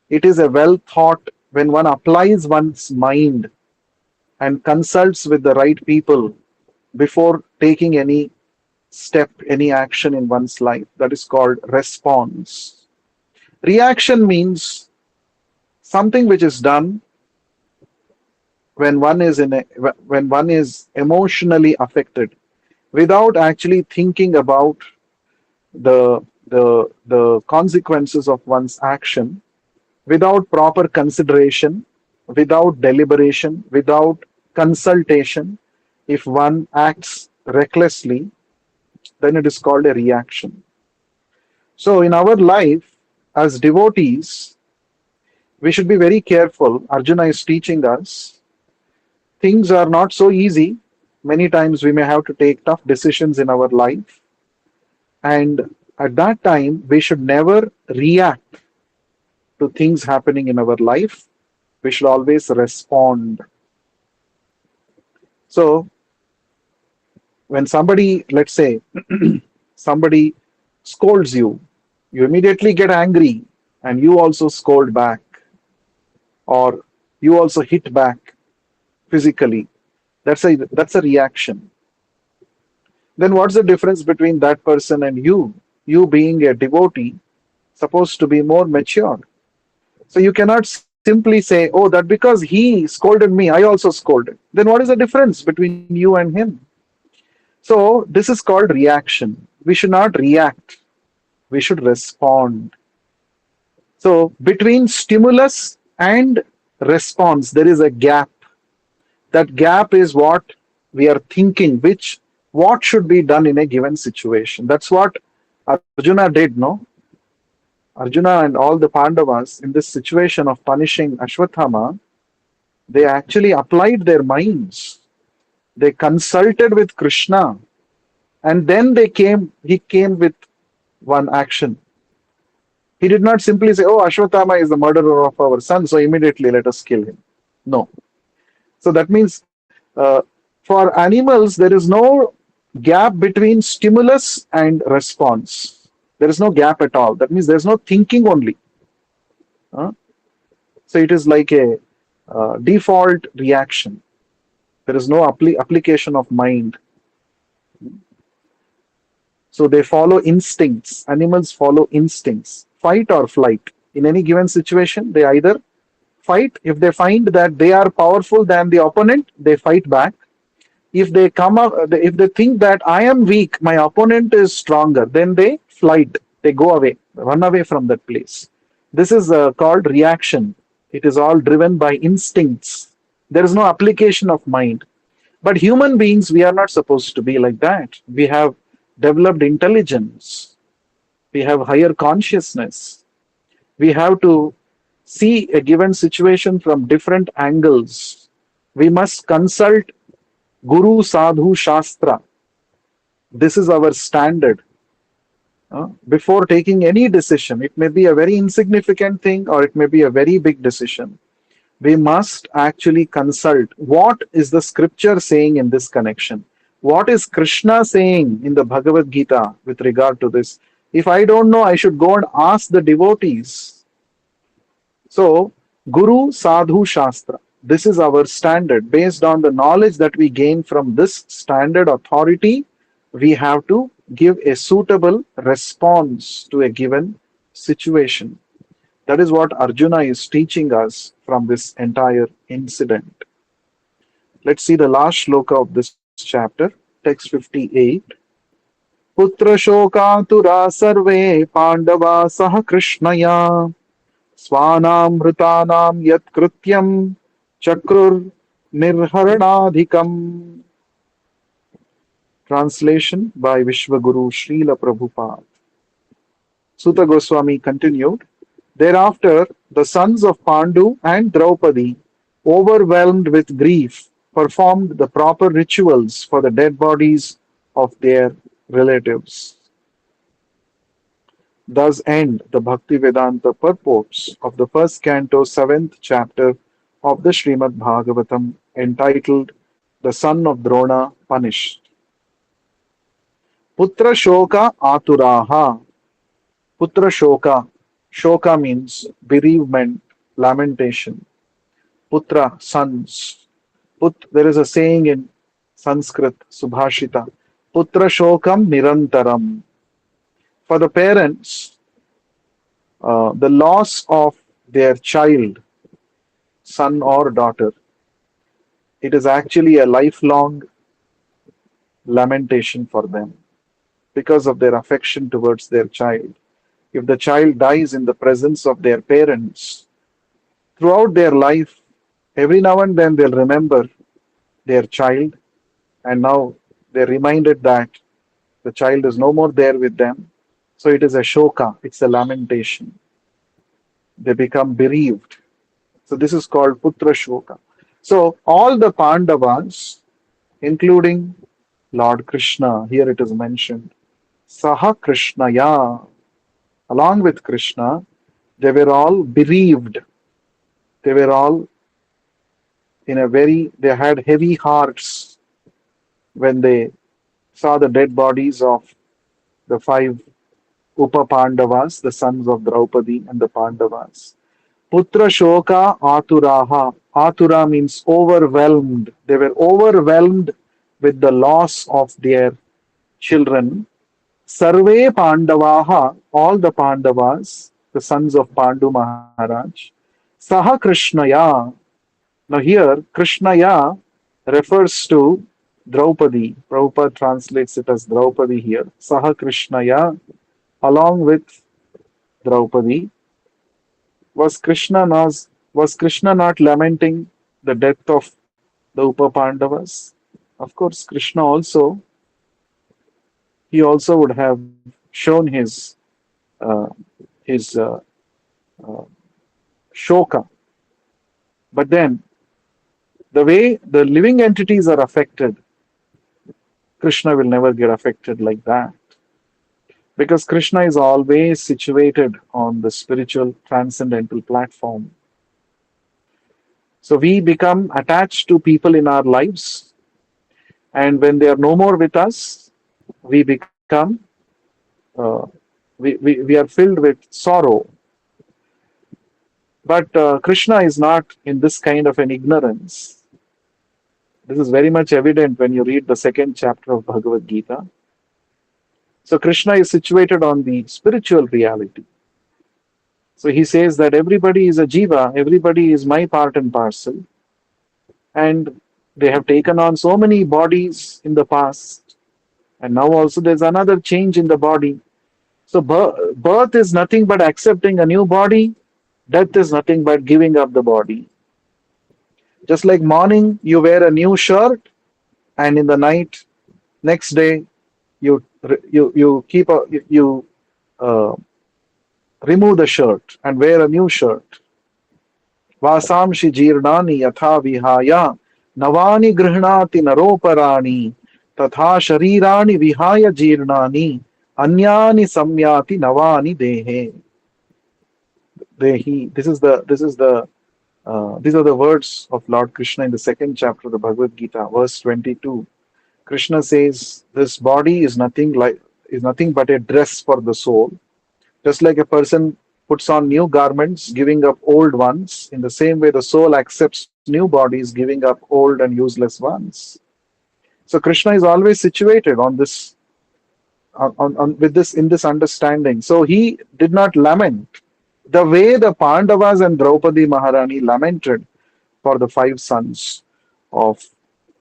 It is a well thought when one applies one's mind and consults with the right people before taking any step, any action in one's life. That is called response. Reaction means something which is done when when one is emotionally affected without actually thinking about the consequences of one's action, without proper consideration, without deliberation, without consultation. If one acts recklessly, then it is called a reaction. So, in our life, as devotees, we should be very careful. Arjuna is teaching us things are not so easy. Many times we may have to take tough decisions in our life. And at that time, we should never react to things happening in our life. We should always respond. So, when somebody, let's say, somebody scolds you, you immediately get angry and you also scold back, or you also hit back physically. That's a reaction. Then what's the difference between that person and you? You being a devotee, supposed to be more mature. So you cannot simply say, oh, that because he scolded me, I also scolded. Then what is the difference between you and him? So this is called reaction. We should not react. We should respond. So between stimulus and response, there is a gap. That gap is what we are thinking, which what should be done in a given situation. That's what Arjuna did, no? Arjuna and all the Pandavas in this situation of punishing Ashwathama, they actually applied their minds. They consulted with Krishna, and then he came with one action. He did not simply say, oh, Ashwathama is the murderer of our son, so immediately let us kill him. No. So that means for animals, there is no gap between stimulus and response. There is no gap at all. That means there's no thinking only. Uh, so it is like a default reaction. There is no application of mind. So they follow instincts. Animals follow instincts, fight or flight. In any given situation, they either fight. If they find that they are powerful than the opponent, they fight back. If they come up, if they think that I am weak, my opponent is stronger, then they flight. They go away, run away from that place. This is called reaction. It is all driven by instincts. There is no application of mind. But human beings, we are not supposed to be like that. We have developed intelligence. We have higher consciousness. We have to see a given situation from different angles. We must consult Guru, Sadhu, Shastra. This is our standard. Before taking any decision, it may be a very insignificant thing or it may be a very big decision. We must actually consult what is the scripture saying in this connection. What is Krishna saying in the Bhagavad Gita with regard to this? If I don't know, I should go and ask the devotees. So, Guru, Sadhu, Shastra. This is our standard. Based on the knowledge that we gain from this standard authority, we have to give a suitable response to a given situation. That is what Arjuna is teaching us from this entire incident. Let's see the last shloka of this chapter, text 58. Putra shokatura sarve pandava saha krishnaya svanam hritanam yat krityam chakrur nirharanadhikam. Translation by Vishwaguru Srila Prabhupada. Suta Goswami continued, thereafter the sons of Pandu and Draupadi, overwhelmed with grief, performed the proper rituals for the dead bodies of their relatives. Thus end the Bhaktivedanta purports of the first canto, 7th chapter of the Srimad Bhagavatam, entitled The Son of Drona Punished. Putra Shoka Aturaha. Putra Shoka. Shoka means bereavement, lamentation. Putra, sons. There is a saying in Sanskrit, Subhashita, Putra Shokam Nirantaram. For the parents, the loss of their child, son or daughter, it is actually a lifelong lamentation for them because of their affection towards their child. If the child dies in the presence of their parents, throughout their life, every now and then they'll remember their child and now they're reminded that the child is no more there with them. So it is a shoka, it's a lamentation. They become bereaved. So this is called Putra Shoka. So all the Pandavas, including Lord Krishna, here it is mentioned, Saha Krishnaya, along with Krishna, they were all bereaved. They were all they had heavy hearts when they saw the dead bodies of the five Upa Pandavas, the sons of Draupadi and the Pandavas. Putra Shoka Aturaha. Atura means overwhelmed. They were overwhelmed with the loss of their children. Sarve Pandavaha, all the Pandavas, the sons of Pandu Maharaj. Saha Krishnaya. Now here, Krishnaya refers to Draupadi. Prabhupada translates it as Draupadi here. Saha Krishnaya, along with Draupadi. Was Krishna not lamenting the death of the Upa Pandavas? Of course, Krishna also, he also would have shown uh, his uh, shoka. But then, the way the living entities are affected, Krishna will never get affected like that. Because Krishna is always situated on the spiritual transcendental platform. So we become attached to people in our lives, and when they are no more with us, we become, uh, we are filled with sorrow. But Krishna is not in this kind of an ignorance. This is very much evident when you read the second chapter of Bhagavad Gita. So Krishna is situated on the spiritual reality. So he says that everybody is a jiva, everybody is my part and parcel, and they have taken on so many bodies in the past, and now also there's another change in the body. So birth is nothing but accepting a new body, death is nothing but giving up the body. Just like morning, you wear a new shirt, and in the night, next day, you keep a, you uh, remove the shirt and wear a new shirt. Vasamshi jirnani yatha vihaya navani grihnati naroparani tatha sharirani vihaya jirnani anyani samyati navani dehi. These are the words of Lord Krishna in the second chapter of the Bhagavad Gita, verse 22. Krishna says, "This body is nothing but a dress for the soul. Just like a person puts on new garments, giving up old ones, in the same way the soul accepts new bodies, giving up old and useless ones." So Krishna is always situated on this, with this in this understanding. So he did not lament the way the Pandavas and Draupadi Maharani lamented for the five sons of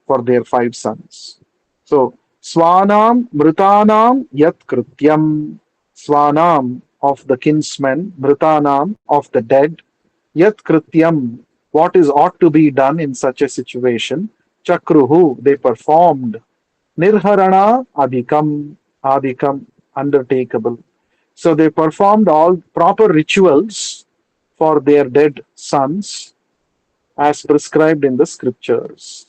for their five sons. So Swanam Mritanam Yat Krityam, Swanam of the kinsmen, Mritanam of the dead, Yat Krityam, what is ought to be done in such a situation, Chakruhu, they performed, Nirharana Adhikam, undertakeable. So they performed all proper rituals for their dead sons as prescribed in the scriptures.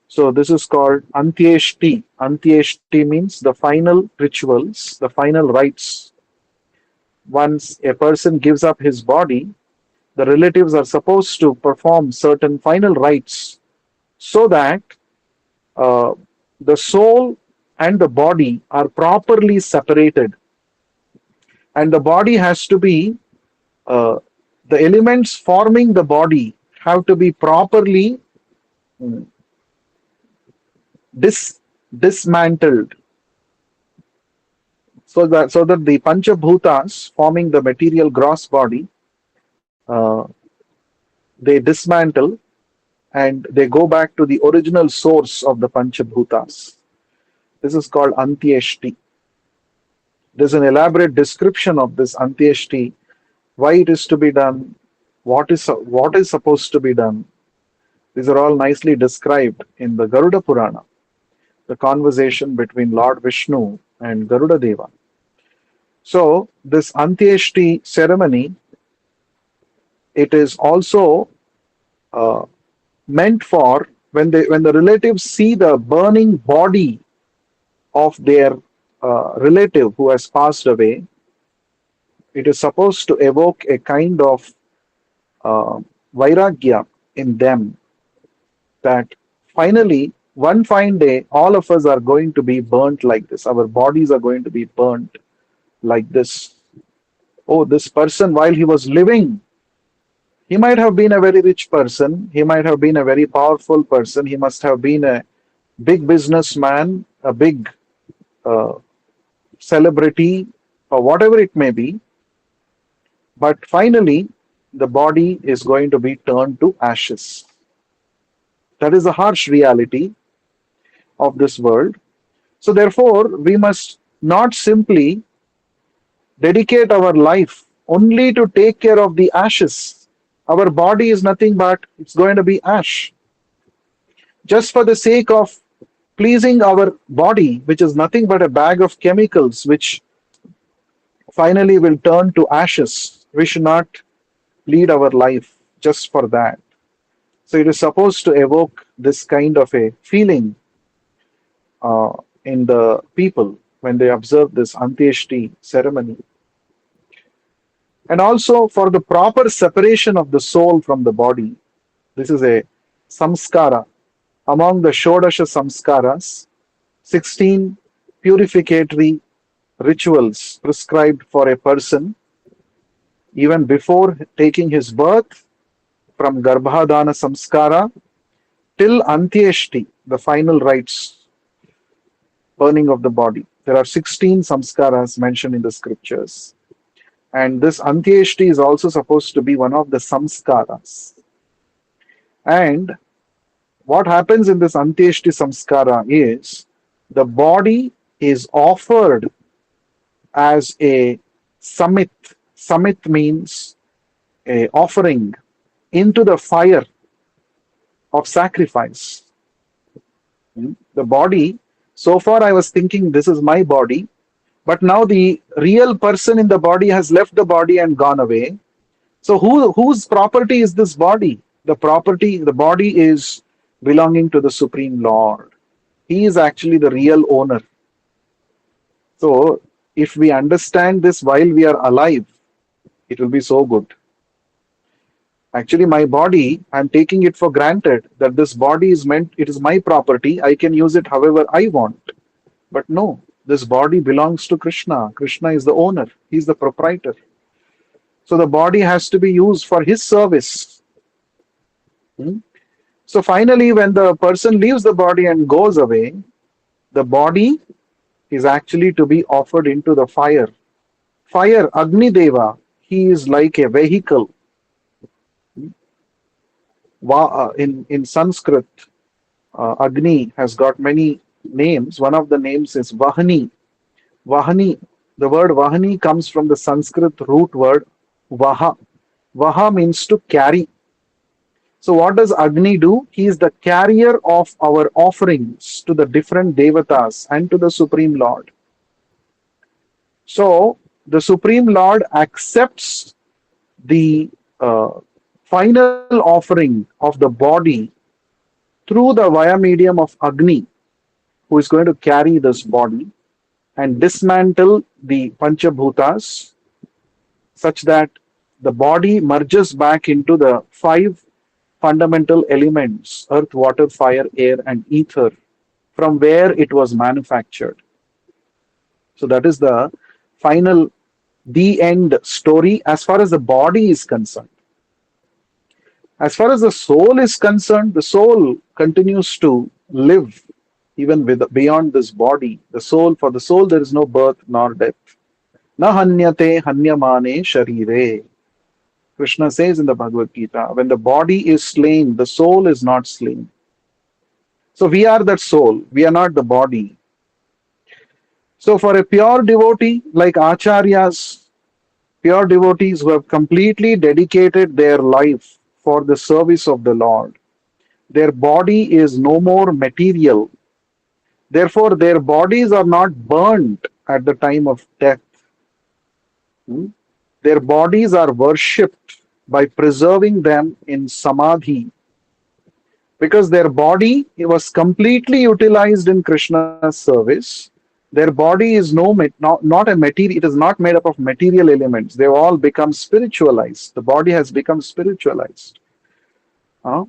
So this is called Antyeshti. Antyeshti means the final rituals, the final rites. Once a person gives up his body, the relatives are supposed to perform certain final rites so that uh, the soul and the body are properly separated. And the body has to be, uh, the elements forming the body have to be properly mm, dismantled, so that the panchabhutas forming the material gross body, uh, they dismantle and they go back to the original source of the panchabhutas. This is called Antyeshti. There's an elaborate description of this Antyeshti, why it is to be done, what is supposed to be done. These are all nicely described in the Garuda Purana. the conversation between Lord Vishnu and Garuda Deva. So this Antyeshti ceremony, it is also uh, meant for when the relatives see the burning body of their relative who has passed away. It is supposed to evoke a kind of uh, vairagya in them, that finally one fine day all of us are going to be burnt like this. Our bodies are going to be burnt like this. Oh, this person, while he was living, he might have been a very rich person, he might have been a very powerful person, he must have been a big businessman, a big uh, celebrity, or whatever it may be. But finally, the body is going to be turned to ashes. That is the harsh reality of this world. So, therefore, we must not simply dedicate our life only to take care of the ashes. Our body is nothing but it's going to be ash. Just for the sake of pleasing our body, which is nothing but a bag of chemicals, which finally will turn to ashes. We should not lead our life just for that. So it is supposed to evoke this kind of a feeling uh, in the people when they observe this Antyeshti ceremony. And also for the proper separation of the soul from the body. This is a samskara. Among the Shodasha samskaras, 16 purificatory rituals prescribed for a person even before taking his birth, from Garbhadana Samskara till Antyeshti, the final rites, burning of the body. There are 16 samskaras mentioned in the scriptures. And this Antyeshti is also supposed to be one of the samskaras. And what happens in this Antyeshti samskara is the body is offered as a samit. Samit means a offering into the fire of sacrifice. The body, so far I was thinking this is my body, but now the real person in the body has left the body and gone away. So whose property is this body? The body is belonging to the Supreme Lord. He is actually the real owner. So if we understand this while we are alive, it will be so good. Actually, my body, I'm taking it for granted that this body is meant, it is my property. I can use it however I want. But no, this body belongs to Krishna. Krishna is the owner, he's the proprietor. So the body has to be used for his service. Hmm? So finally, when the person leaves the body and goes away, the body is actually to be offered into the fire. Fire, Agni Deva, he is like a vehicle. In Sanskrit, Agni has got many names. One of the names is Vahani. Vahani, the word Vahani comes from the Sanskrit root word Vaha. Vaha means to carry. So, what does Agni do? He is the carrier of our offerings to the different devatas and to the Supreme Lord. So, the Supreme Lord accepts the final offering of the body through the via medium of Agni, who is going to carry this body and dismantle the Panchabhutas such that the body merges back into the five fundamental elements: earth, water, fire, air, and ether, from where it was manufactured. So, that is the final, the end story as far as the body is concerned. As far as the soul is concerned, the soul continues to live even with beyond this body. The soul, for the soul, there is no birth nor death. Na hanyate hanyamane sharire. Krishna says in the Bhagavad Gita, when the body is slain, the soul is not slain. So we are that soul, we are not the body. So for a pure devotee like acharyas, pure devotees who have completely dedicated their life for the service of the Lord, their body is no more material. Therefore, their bodies are not burnt at the time of death. Hmm? Their bodies are worshipped by preserving them in samadhi because their body was completely utilized in Krishna's service. Their body is not a material, it is not made up of material elements. They've all become spiritualized. The body has become spiritualized. Uh,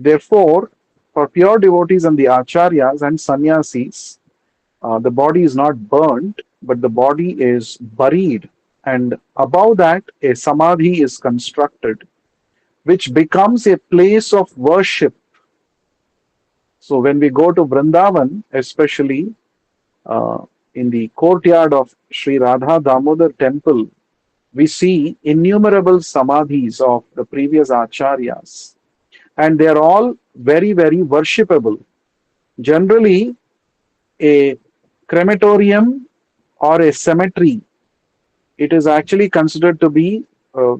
Therefore, for pure devotees and the acharyas and sannyasis, the body is not burnt, but the body is buried. And above that, a samadhi is constructed, which becomes a place of worship. So when we go to Vrindavan, especially uh, in the courtyard of Sri Radha Damodar temple, we see innumerable samadhis of the previous acharyas, and they are all very, very worshipable. Generally, a crematorium or a cemetery, it is actually considered to be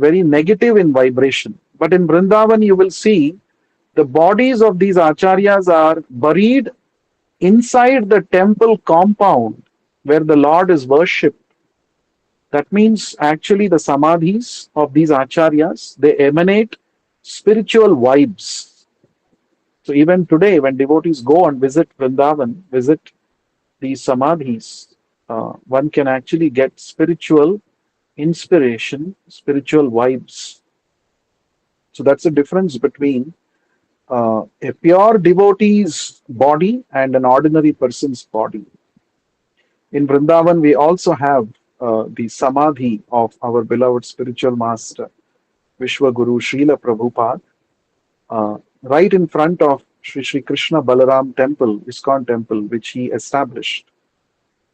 very negative in vibration. But in Vrindavan, you will see the bodies of these acharyas are buried inside the temple compound where the Lord is worshipped. That means actually the samadhis of these acharyas, they emanate spiritual vibes. So even today, when devotees go and visit Vrindavan, visit these samadhis, one can actually get spiritual inspiration, spiritual vibes. So that's the difference between a pure devotee's body and an ordinary person's body. In Vrindavan, we also have the samadhi of our beloved spiritual master, Vishwaguru Srila Prabhupada, right in front of Sri Krishna Balaram temple, ISKCON temple, which he established.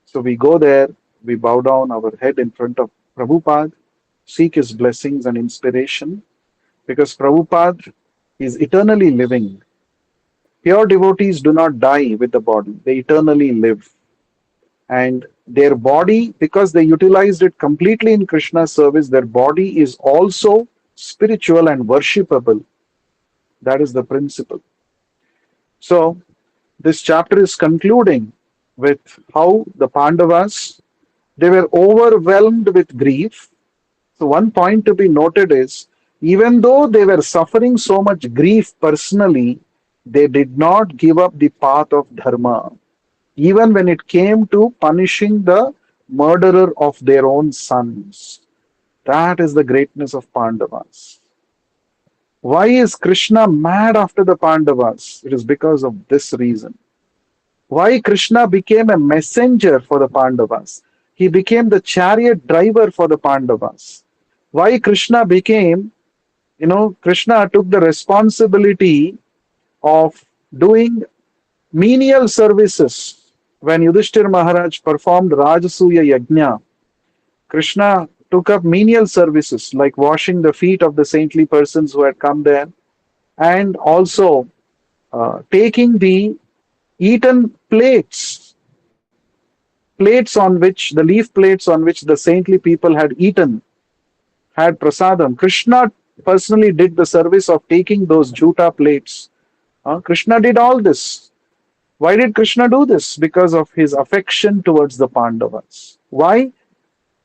So we go there, we bow down our head in front of Prabhupada, seek his blessings and inspiration, because Prabhupada is eternally living. Pure devotees do not die with the body, they eternally live. And their body, because they utilized it completely in Krishna's service, their body is also spiritual and worshipable. That is the principle. So, this chapter is concluding with how the Pandavas, they were overwhelmed with grief. So, one point to be noted is even though they were suffering so much grief personally, they did not give up the path of dharma, even when it came to punishing the murderer of their own sons. That is the greatness of Pandavas. Why is Krishna mad after the Pandavas? It is because of this reason. Why Krishna became a messenger for the Pandavas? He became the chariot driver for the Pandavas. Why Krishna became, Krishna took the responsibility of doing menial services. When Yudhishthir Maharaj performed Rajasuya Yajna, Krishna took up menial services like washing the feet of the saintly persons who had come there, and also taking the eaten plates on which the leaf plates on which the saintly people had eaten, had prasadam. Krishna personally did the service of taking those juta plates. Krishna did all this. Why did Krishna do this? Because of his affection towards the Pandavas. Why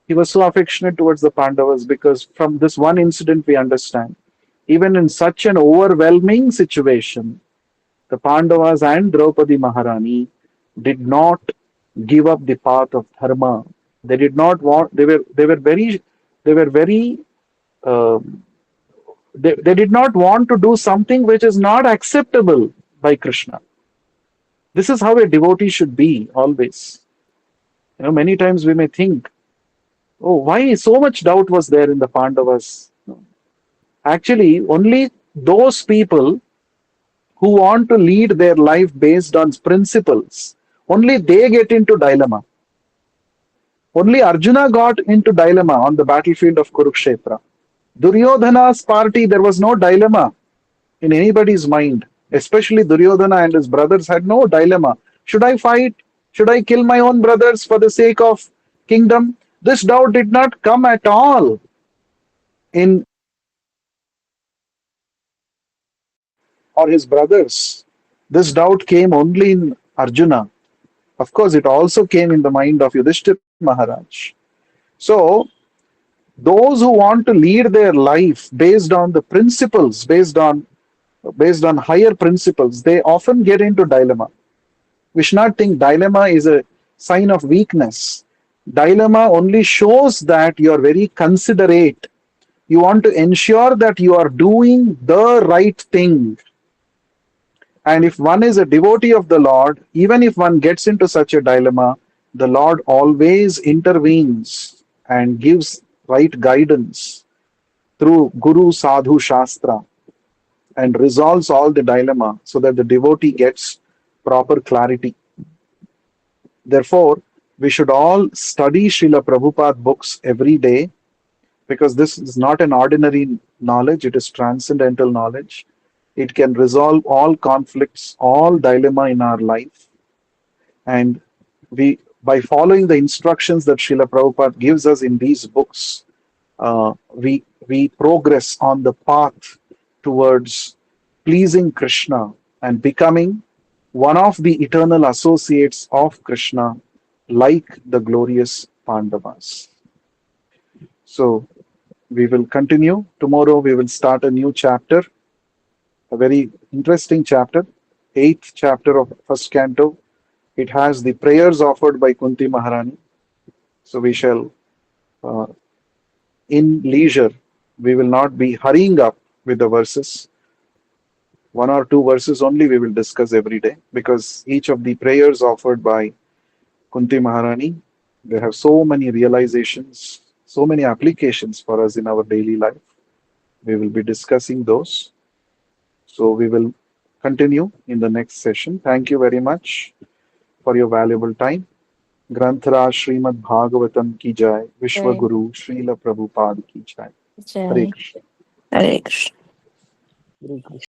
he was so affectionate towards the Pandavas? Because from this one incident we understand, even in such an overwhelming situation, the Pandavas and Draupadi Maharani did not give up the path of dharma. They did not want. They were very. Um, they did not want to do something which is not acceptable by Krishna. This is how a devotee should be always. Many times we may think, oh, why so much doubt was there in the Pandavas? Actually, only those people who want to lead their life based on principles, only they get into dilemma. Only Arjuna got into dilemma on the battlefield of Kurukshetra. Duryodhana's party, there was no dilemma in anybody's mind. Especially Duryodhana and his brothers had no dilemma. Should I fight? Should I kill my own brothers for the sake of kingdom? This doubt did not come at all in or his brothers. This doubt came only in Arjuna. Of course, it also came in the mind of Yudhishthir Maharaj. So, those who want to lead their life based on the principles, based on higher principles, they often get into dilemma. We should not think dilemma is a sign of weakness. Dilemma only shows that you are very considerate. You want to ensure that you are doing the right thing. And if one is a devotee of the Lord, even if one gets into such a dilemma, the Lord always intervenes and gives right guidance through Guru Sadhu Shastra and resolves all the dilemma so that the devotee gets proper clarity. Therefore, we should all study Srila Prabhupada books every day because this is not an ordinary knowledge, it is transcendental knowledge. It can resolve all conflicts, all dilemma in our life. And we, by following the instructions that Srila Prabhupada gives us in these books, we progress on the path towards pleasing Krishna and becoming one of the eternal associates of Krishna, like the glorious Pandavas. So we will continue. Tomorrow we will start a new chapter, a very interesting chapter, eighth chapter of first canto. It has the prayers offered by Kunti Maharani. So we shall, uh, in leisure, we will not be hurrying up with the verses. One or two verses only we will discuss every day because each of the prayers offered by Kunti Maharani, they have so many realizations, so many applications for us in our daily life. We will be discussing those. So we will continue in the next session. Thank you very much for your valuable time. Granthra Srimad Bhagavatam ki jai, Vishwa Jai. Guru Srila Prabhupada ki jai. Hare Jai. Krishna. Hare Krishna. Hare Krishna.